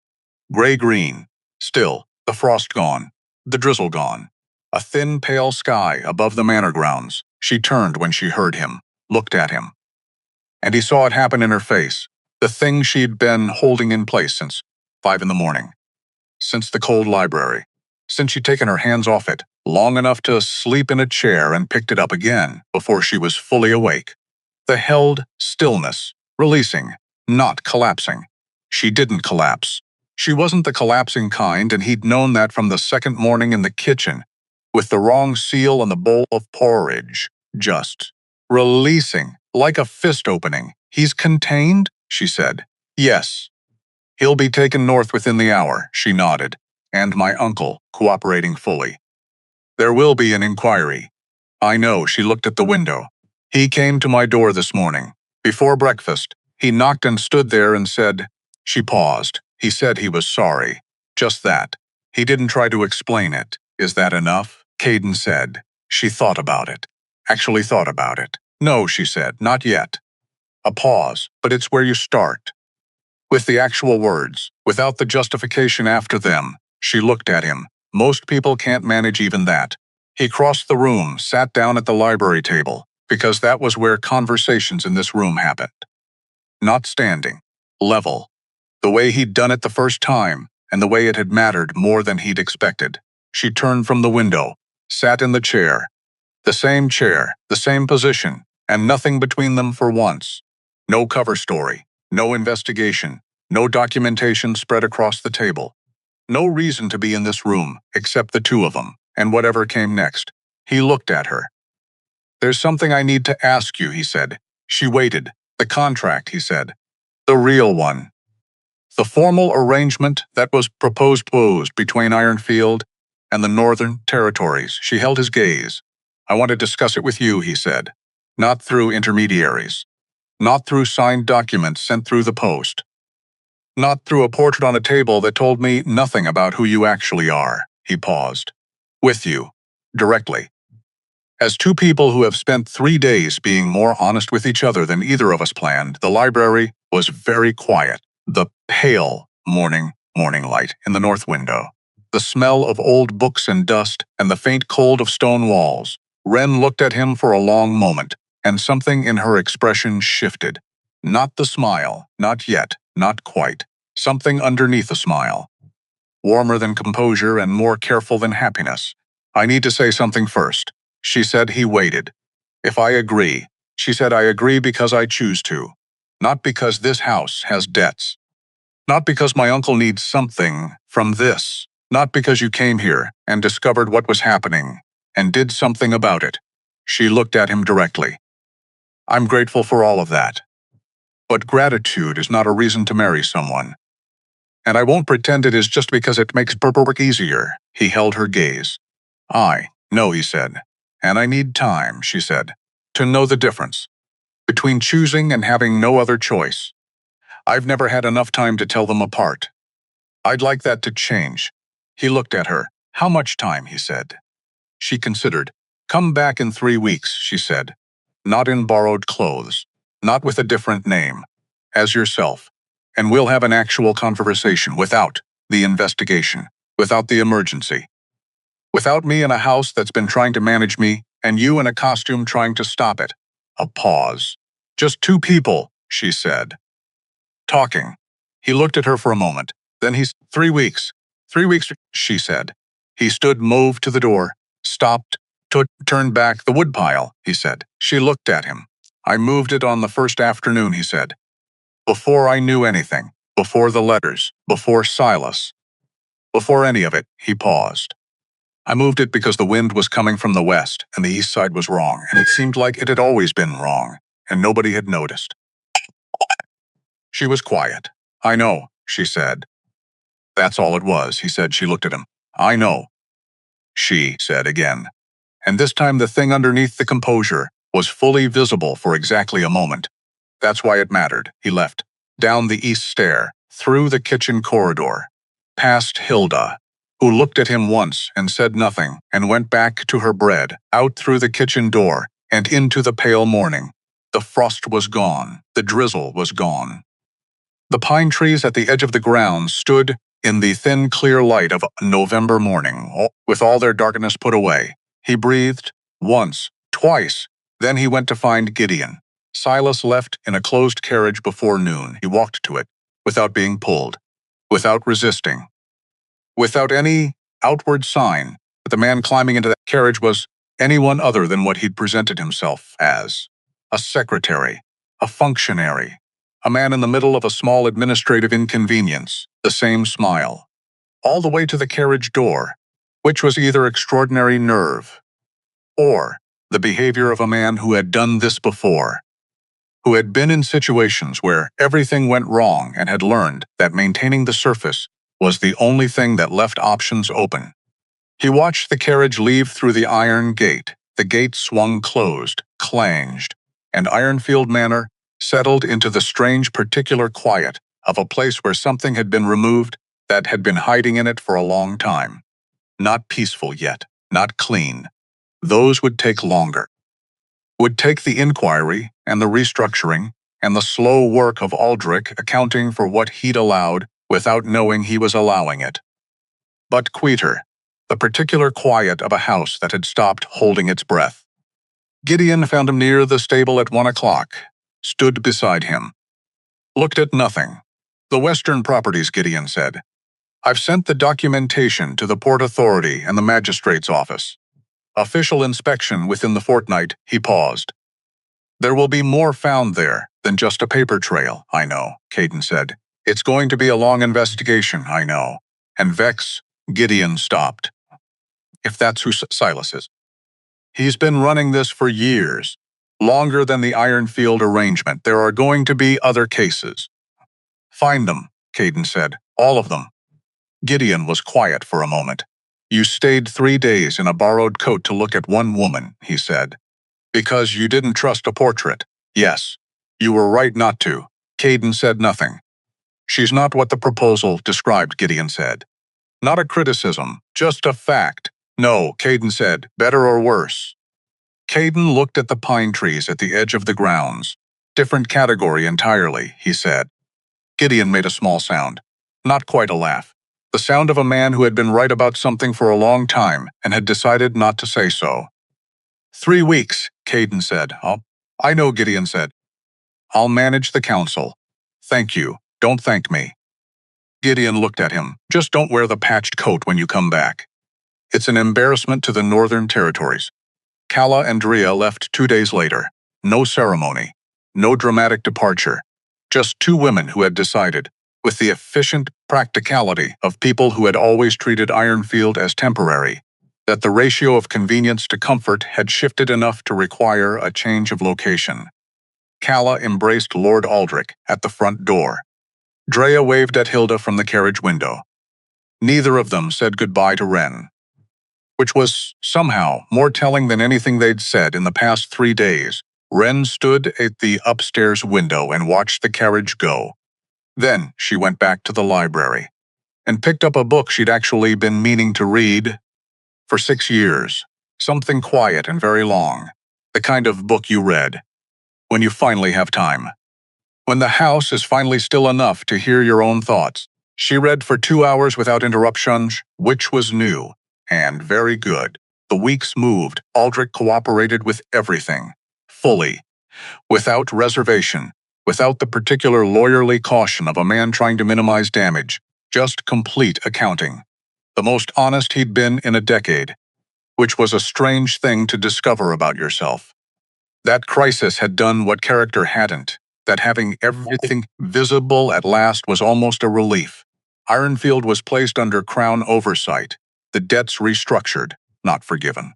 Gray-green, still, the frost gone, the drizzle gone. A thin, pale sky above the manor grounds. She turned when she heard him, looked at him. And he saw it happen in her face, the thing she'd been holding in place since 5 in the morning. Since the cold library, since she'd taken her hands off it, long enough to sleep in a chair and picked it up again before she was fully awake. The held stillness, releasing, not collapsing. She didn't collapse. She wasn't the collapsing kind, and he'd known that from the second morning in the kitchen, with the wrong seal and the bowl of porridge. Just releasing, like a fist opening. "He's contained?" she said. "Yes. He'll be taken north within the hour," she nodded, "and my uncle cooperating fully. There will be an inquiry." "I know," she looked at the window. "He came to my door this morning. Before breakfast, he knocked and stood there and said—" She paused. "He said he was sorry. Just that. He didn't try to explain it. Is that enough?" Caden said. She thought about it. Actually thought about it. "No," she said, "not yet." A pause, but it's where you start. With the actual words, without the justification after them. She looked at him. Most people can't manage even that. He crossed the room, sat down at the library table, because that was where conversations in this room happened. Not standing. Level. The way he'd done it the first time, and the way it had mattered more than he'd expected. She turned from the window, sat in the chair. The same position, and nothing between them for once. No cover story. No investigation, no documentation spread across the table. No reason to be in this room, except the two of them, and whatever came next. He looked at her. "There's something I need to ask you," he said. She waited. "The contract," he said. "The real one. The formal arrangement that was proposed between Ironfield and the Northern Territories." She held his gaze. "I want to discuss it with you," he said. "Not through intermediaries. Not through signed documents sent through the post. Not through a portrait on a table that told me nothing about who you actually are." He paused. "With you. Directly. As two people who have spent 3 days being more honest with each other than either of us planned." The library was very quiet. The pale morning light in the north window. the smell of old books and dust, and the faint cold of stone walls. Ren looked at him for a long moment, and something in her expression shifted. Not the smile, not yet, not quite. Something underneath the smile. Warmer than composure and more careful than happiness. I need to say something first. She said. He waited. If I agree. She said. I agree because I choose to. Not because this house has debts. Not because my uncle needs something from this. Not because you came here and discovered what was happening and did something about it. She looked at him directly. I'm grateful for all of that. But gratitude is not a reason to marry someone. And I won't pretend it is just because it makes paperwork easier. He held her gaze. I know, he said. And I need time, she said, to know the difference between choosing and having no other choice. I've never had enough time to tell them apart. I'd like that to change. He looked at her. How much time, he said. She considered. Come back in 3 weeks, she said. Not in borrowed clothes. Not with a different name. As yourself. And we'll have an actual conversation without the investigation, without the emergency. Without me in a house that's been trying to manage me, and you in a costume trying to stop it. A pause. Just 2 people, she said. Talking. He looked at her for a moment. Then 3 weeks. 3 weeks, she said. He stood, moved to the door, stopped, turned back. The woodpile, he said. She looked at him. I moved it on the first afternoon, he said. Before I knew anything. Before the letters. Before Silas. Before any of it, he paused. I moved it because the wind was coming from the west, and the east side was wrong, and it seemed like it had always been wrong, and nobody had noticed. She was quiet. I know, she said. That's all it was, he said. She looked at him. I know. She said again. And this time the thing underneath the composure was fully visible for exactly a moment. That's why it mattered. He left. Down the east stair, through the kitchen corridor, past Hilda, who looked at him once and said nothing, and went back to her bread, out through the kitchen door, and into the pale morning. The frost was gone. The drizzle was gone. The pine trees at the edge of the grounds stood in the thin, clear light of a November morning, with all their darkness put away. He breathed, once, twice. Then he went to find Gideon. Silas left in a closed carriage before noon. He walked to it, without being pulled, without resisting, without any outward sign that the man climbing into that carriage was anyone other than what he'd presented himself as. A secretary, a functionary, a man in the middle of a small administrative inconvenience, the same smile, all the way to the carriage door, which was either extraordinary nerve or the behavior of a man who had done this before, who had been in situations where everything went wrong and had learned that maintaining the surface was the only thing that left options open. He watched the carriage leave through the iron gate. The gate swung closed, clanged, and Ironfield Manor settled into the strange particular quiet of a place where something had been removed that had been hiding in it for a long time. Not peaceful yet, not clean. Those would take longer. Would take the inquiry and the restructuring and the slow work of Aldrich accounting for what he'd allowed without knowing he was allowing it. But Quieter, the particular quiet of a house that had stopped holding its breath. Gideon found him near the stable at 1 o'clock, stood beside him. Looked at nothing. The Western Properties, Gideon said. I've sent the documentation to the Port Authority and the Magistrate's office. Official inspection within the fortnight. He paused. There will be more found there than just a paper trail, I know, Caden said. It's going to be a long investigation, I know. And Vex, Gideon stopped. If that's who Silas is. He's been running this for years, longer than the Ironfield arrangement. There are going to be other cases. Find them, Caden said. All of them. Gideon was quiet for a moment. You stayed 3 days in a borrowed coat to look at one woman, he said. Because you didn't trust a portrait. Yes. You were right not to. Caden said nothing. She's not what the proposal described, Gideon said. Not a criticism, just a fact. No, Caden said, better or worse. Caden looked at the pine trees at the edge of the grounds. Different category entirely, he said. Gideon made a small sound. Not quite a laugh. The sound of a man who had been right about something for a long time and had decided not to say so. 3 weeks, Caden said. I know, Gideon said. I'll manage the council. Thank you. Don't thank me. Gideon looked at him. Just don't wear the patched coat when you come back. It's an embarrassment to the Northern Territories. Calla and Drea left 2 days later. No ceremony. No dramatic departure. Just two women who had decided, with the efficient practicality of people who had always treated Ironfield as temporary, that the ratio of convenience to comfort had shifted enough to require a change of location. Calla embraced Lord Aldrich at the front door. Drea waved at Hilda from the carriage window. Neither of them said goodbye to Wren, which was, somehow, more telling than anything they'd said in the past 3 days. Wren stood at the upstairs window and watched the carriage go. Then she went back to the library and picked up a book she'd actually been meaning to read for 6 years. Something quiet and very long. The kind of book you read when you finally have time. When the house is finally still enough to hear your own thoughts. She read for 2 hours without interruptions, which was new and very good. The weeks moved. Aldrich cooperated with everything, fully, without reservation, without the particular lawyerly caution of a man trying to minimize damage, just complete accounting. The most honest he'd been in a decade, which was a strange thing to discover about yourself. That crisis had done what character hadn't, that having everything visible at last was almost a relief. Ironfield was placed under Crown oversight, the debts restructured, not forgiven.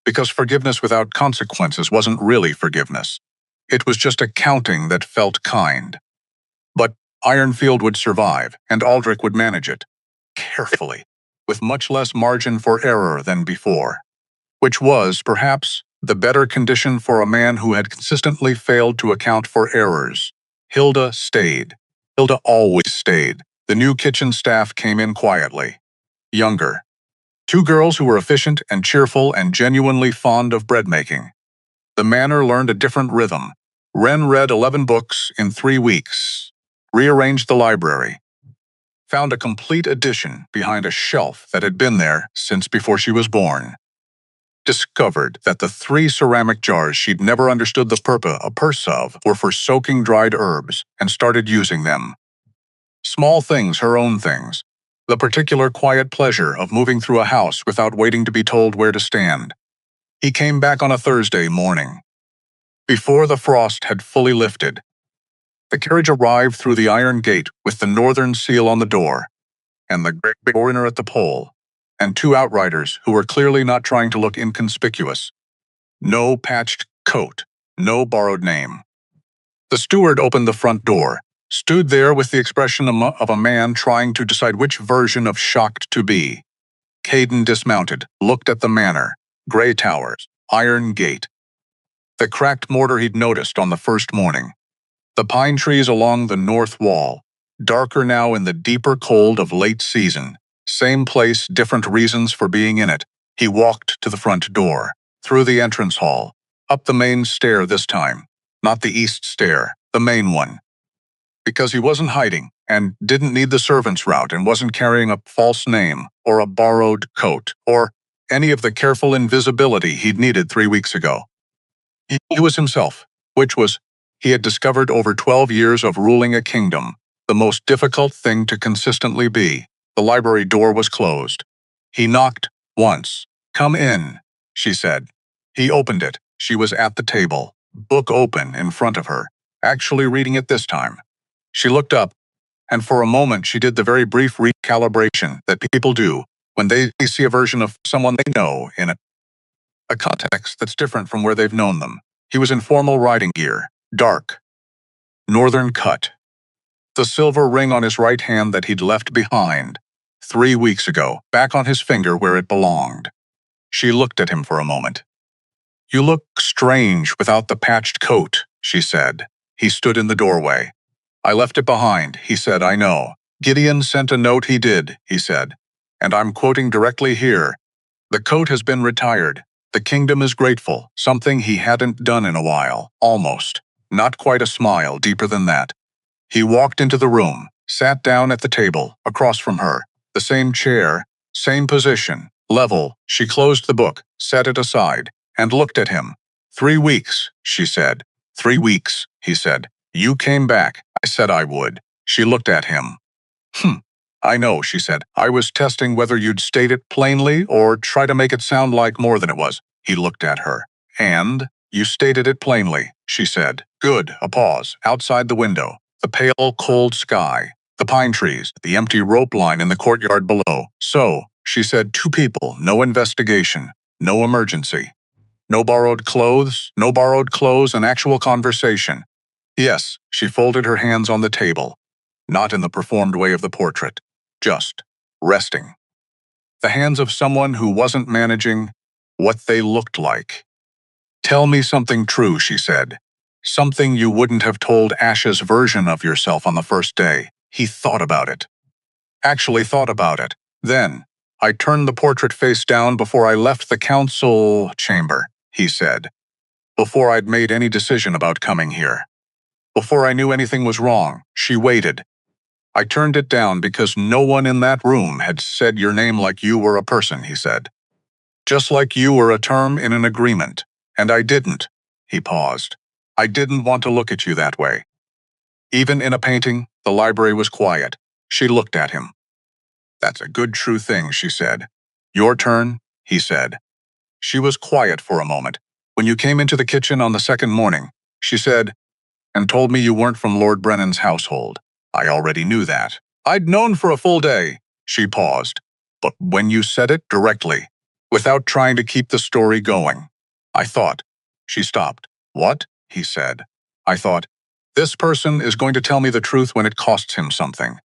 Because forgiveness without consequences wasn't really forgiveness. It was just accounting that felt kind. But Ironfield would survive, and Aldrich would manage it, carefully, with much less margin for error than before. Which was, perhaps, the better condition for a man who had consistently failed to account for errors. Hilda stayed. Hilda always stayed. The new kitchen staff came in quietly. Younger. 2 girls who were efficient and cheerful and genuinely fond of bread making. The manor learned a different rhythm. Wren read 11 books in 3 weeks. Rearranged the library. Found a complete edition behind a shelf that had been there since before she was born. Discovered that the 3 ceramic jars she'd never understood the purpose of were for soaking dried herbs, and started using them. Small things, her own things. The particular quiet pleasure of moving through a house without waiting to be told where to stand. He came back on a Thursday morning, before the frost had fully lifted. The carriage arrived through the iron gate with the northern seal on the door, and the great foreigner at the pole, and 2 outriders who were clearly not trying to look inconspicuous. No patched coat, no borrowed name. The steward opened the front door, stood there with the expression of a man trying to decide which version of shocked to be. Caden dismounted, looked at the manor, gray towers, iron gate. The cracked mortar he'd noticed on the first morning. The pine trees along the north wall, darker now in the deeper cold of late season. Same place, different reasons for being in it. He walked to the front door, through the entrance hall, up the main stair this time. Not the east stair, the main one. Because he wasn't hiding, and didn't need the servant's route, and wasn't carrying a false name, or a borrowed coat, or any of the careful invisibility he'd needed 3 weeks ago. He was himself, which was, he had discovered over 12 years of ruling a kingdom, the most difficult thing to consistently be. The library door was closed. He knocked once. "Come in," she said. He opened it. She was at the table, book open in front of her, actually reading it this time. She looked up, and for a moment she did the very brief recalibration that people do when they see a version of someone they know in a context that's different from where they've known them. He was in formal riding gear, dark, northern cut. The silver ring on his right hand that he'd left behind 3 weeks ago, back on his finger where it belonged. She looked at him for a moment. "You look strange without the patched coat," she said. He stood in the doorway. "I left it behind," he said. "I know. Gideon sent a note." "He did," he said. "And I'm quoting directly here. The coat has been retired. The kingdom is grateful, something he hadn't done in a while, almost. Not quite a smile, deeper than that." He walked into the room, sat down at the table, across from her, The same chair, same position, level. She closed the book, set it aside, and looked at him. 3 weeks, she said. 3 weeks, he said. You came back. I said I would. She looked at him. I know, she said. I was testing whether you'd state it plainly or try to make it sound like more than it was. He looked at her. And you stated it plainly, she said. Good. A pause. Outside the window. The pale, cold sky. The pine trees. The empty rope line in the courtyard below. So, she said, 2 people. No investigation. No emergency. No borrowed clothes. No borrowed clothes. An actual conversation. Yes, she folded her hands on the table. Not in the performed way of the portrait. Just resting. The hands of someone who wasn't managing what they looked like. Tell me something true, she said. Something you wouldn't have told Ash's version of yourself on the first day. He thought about it. Actually thought about it. Then, I turned the portrait face down before I left the council chamber, he said. Before I'd made any decision about coming here. Before I knew anything was wrong, she waited. I turned it down because no one in that room had said your name like you were a person, he said. Just like you were a term in an agreement. And I didn't. He paused. I didn't want to look at you that way. Even in a painting, the library was quiet. She looked at him. That's a good true thing, she said. Your turn, he said. She was quiet for a moment. When you came into the kitchen on the second morning, she said, and told me you weren't from Lord Brennan's household. I already knew that. I'd known for a full day. She paused. But when you said it directly, without trying to keep the story going, I thought. She stopped. What? He said. I thought, this person is going to tell me the truth when it costs him something.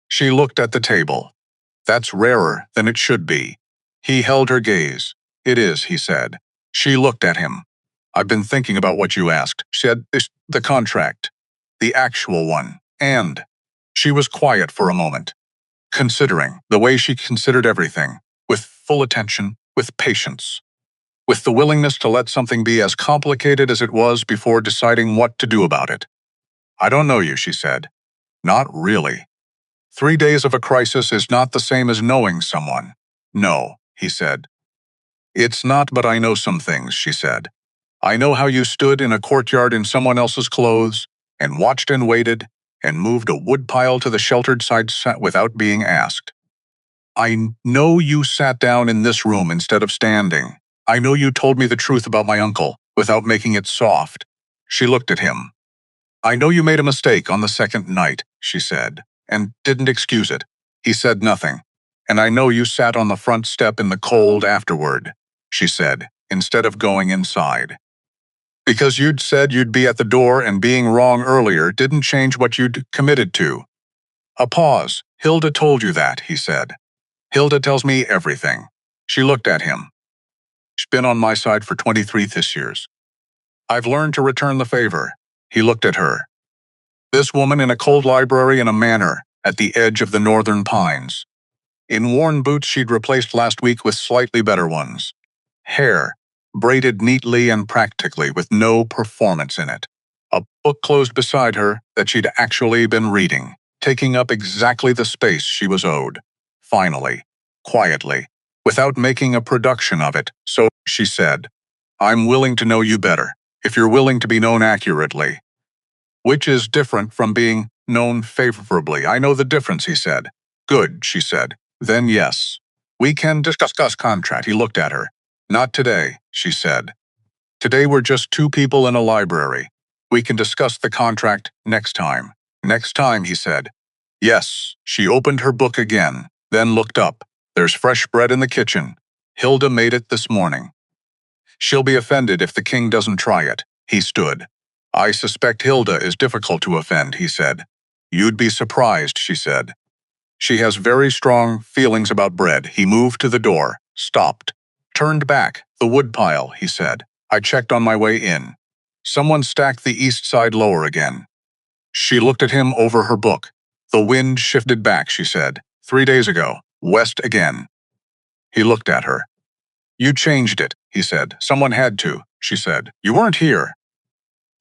She looked at the table. That's rarer than it should be. He held her gaze. It is, he said. She looked at him. I've been thinking about what you asked. She said, the contract. The actual one. And she was quiet for a moment, considering the way she considered everything, with full attention, with patience, with the willingness to let something be as complicated as it was before deciding what to do about it. I don't know you, she said. Not really. 3 days of a crisis is not the same as knowing someone. No, he said. It's not, but I know some things, she said. I know how you stood in a courtyard in someone else's clothes, and watched and waited, and moved a woodpile to the sheltered side without being asked. I know you sat down in this room instead of standing. I know you told me the truth about my uncle, without making it soft. She looked at him. I know you made a mistake on the second night, she said, and didn't excuse it. He said nothing. And I know you sat on the front step in the cold afterward, she said, instead of going inside. Because you'd said you'd be at the door and being wrong earlier didn't change what you'd committed to. A pause. Hilda told you that, he said. Hilda tells me everything. She looked at him. She's been on my side for 23 this years. I've learned to return the favor. He looked at her. This woman in a cold library in a manor at the edge of the northern pines. In worn boots she'd replaced last week with slightly better ones. Hair, braided neatly and practically with no performance in it. A book closed beside her that she'd actually been reading, taking up exactly the space she was owed. Finally, quietly, without making a production of it, so she said, I'm willing to know you better, if you're willing to be known accurately. Which is different from being known favorably. I know the difference, he said. Good, she said. Then yes. We can discuss contract. He looked at her. Not today, she said. Today we're just 2 people in a library. We can discuss the contract next time. Next time, he said. Yes. She opened her book again, then looked up. There's fresh bread in the kitchen. Hilda made it this morning. She'll be offended if the king doesn't try it. He stood. I suspect Hilda is difficult to offend, he said. You'd be surprised, she said. She has very strong feelings about bread. He moved to the door, stopped. Turned back, the woodpile, he said. I checked on my way in. Someone stacked the east side lower again. She looked at him over her book. The wind shifted back, she said. 3 days ago, west again. He looked at her. You changed it, he said. Someone had to, she said. You weren't here.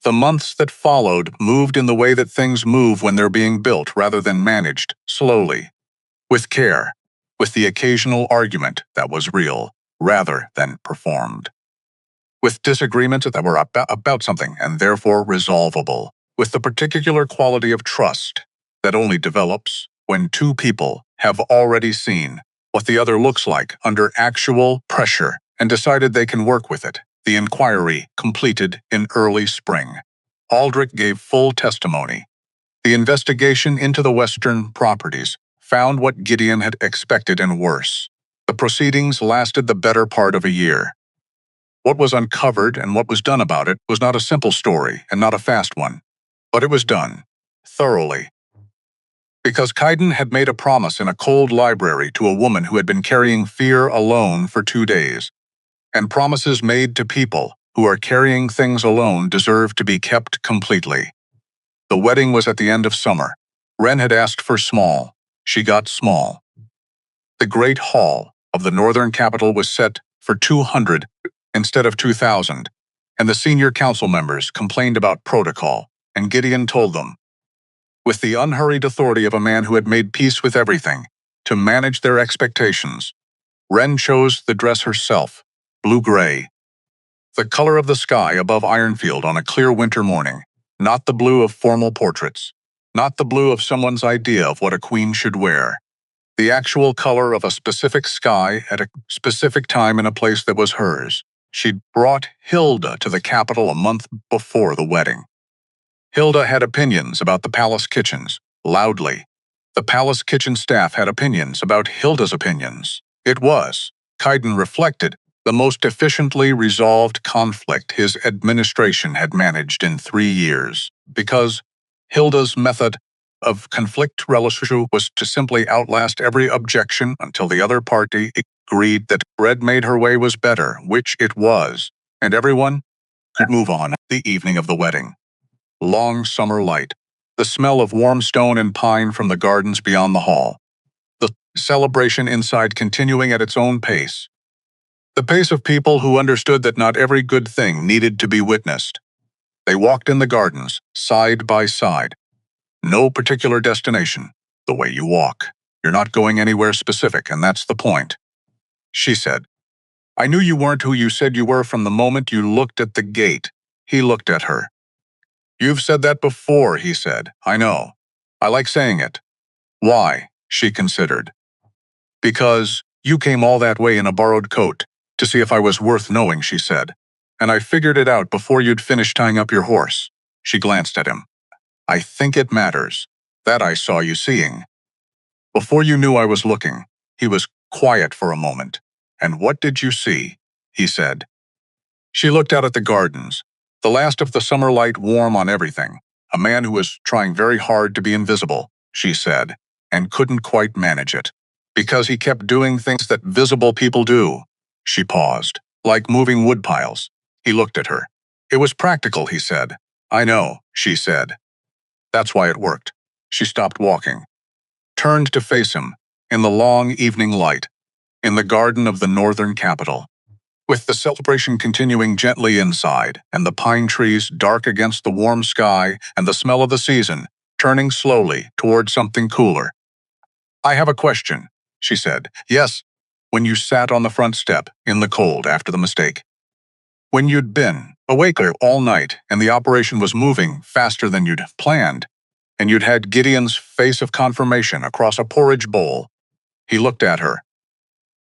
The months that followed moved in the way that things move when they're being built rather than managed, slowly. With care. with the occasional argument that was real rather than performed, with disagreements that were about something and therefore resolvable, with the particular quality of trust that only develops when two people have already seen what the other looks like under actual pressure and decided they can work with it. The inquiry completed in early spring. Aldrich gave full testimony. The investigation into the Western properties found what Gideon had expected and worse. The proceedings lasted the better part of a year. What was uncovered and what was done about it was not a simple story and not a fast one, but it was done thoroughly. Because Kaiden had made a promise in a cold library to a woman who had been carrying fear alone for 2 days, and promises made to people who are carrying things alone deserve to be kept completely. The wedding was at the end of summer. Wren had asked for small. She got small. The great hall of the northern capital was set for 200 instead of 2,000, and the senior council members complained about protocol, and Gideon told them, with the unhurried authority of a man who had made peace with everything, to manage their expectations. Wren chose the dress herself, blue-gray, the color of the sky above Ironfield on a clear winter morning, not the blue of formal portraits, not the blue of someone's idea of what a queen should wear, the actual color of a specific sky at a specific time in a place that was hers. She'd brought Hilda to the capital a month before the wedding. Hilda had opinions about the palace kitchens, loudly. The palace kitchen staff had opinions about Hilda's opinions. It was, Kaiden reflected, the most efficiently resolved conflict his administration had managed in 3 years, because Hilda's method of conflict resolution was to simply outlast every objection until the other party agreed that bread made her way was better, which it was, and everyone could move on. The evening of the wedding. Long summer light, the smell of warm stone and pine from the gardens beyond the hall, the celebration inside continuing at its own pace. The pace of people who understood that not every good thing needed to be witnessed. They walked in the gardens, side by side. No particular destination, the way you walk. You're not going anywhere specific, and that's the point. She said, I knew you weren't who you said you were from the moment you looked at the gate. He looked at her. You've said that before, he said. I know. I like saying it. Why? She considered. Because you came all that way in a borrowed coat, to see if I was worth knowing, she said. And I figured it out before you'd finished tying up your horse. She glanced at him. I think it matters. That I saw you seeing. Before you knew I was looking, he was quiet for a moment. And what did you see? He said. She looked out at the gardens, the last of the summer light warm on everything. A man who was trying very hard to be invisible, she said, and couldn't quite manage it. Because he kept doing things that visible people do. She paused, like moving woodpiles. He looked at her. It was practical, he said. I know, she said. That's why it worked. She stopped walking, turned to face him, in the long evening light, in the garden of the northern capital. With the celebration continuing gently inside, and the pine trees dark against the warm sky and the smell of the season, turning slowly toward something cooler. I have a question, she said. Yes, when you sat on the front step, in the cold after the mistake. When you'd been awake all night and the operation was moving faster than you'd planned, and you'd had Gideon's face of confirmation across a porridge bowl. He looked at her.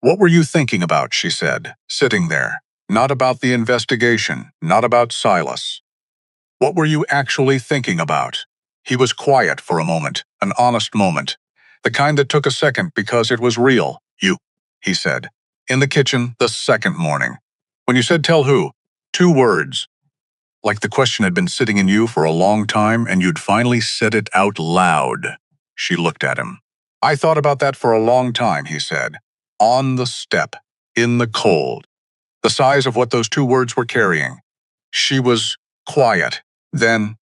What were you thinking about, she said, sitting there. Not about the investigation, not about Silas. What were you actually thinking about? He was quiet for a moment, an honest moment. The kind that took a second because it was real. You, he said. In the kitchen, the second morning. When you said tell who? 2 words. Like the question had been sitting in you for a long time and you'd finally said it out loud. She looked at him. I thought about that for a long time, he said. On the step, in the cold, the size of what those 2 words were carrying. She was quiet, then,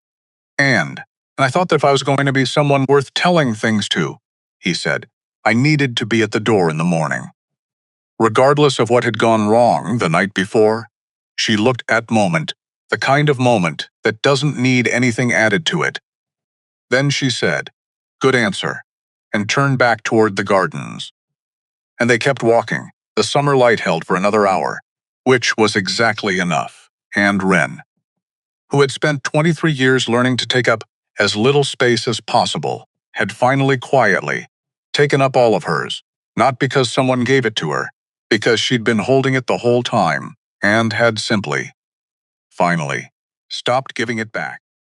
and I thought that if I was going to be someone worth telling things to, he said, I needed to be at the door in the morning. Regardless of what had gone wrong the night before, she looked at moment, the kind of moment that doesn't need anything added to it. Then she said, good answer, and turned back toward the gardens. And they kept walking. The summer light held for another hour, which was exactly enough. And Wren, who had spent 23 years learning to take up as little space as possible, had finally quietly taken up all of hers, not because someone gave it to her, because she'd been holding it the whole time and had simply, finally, stopped giving it back.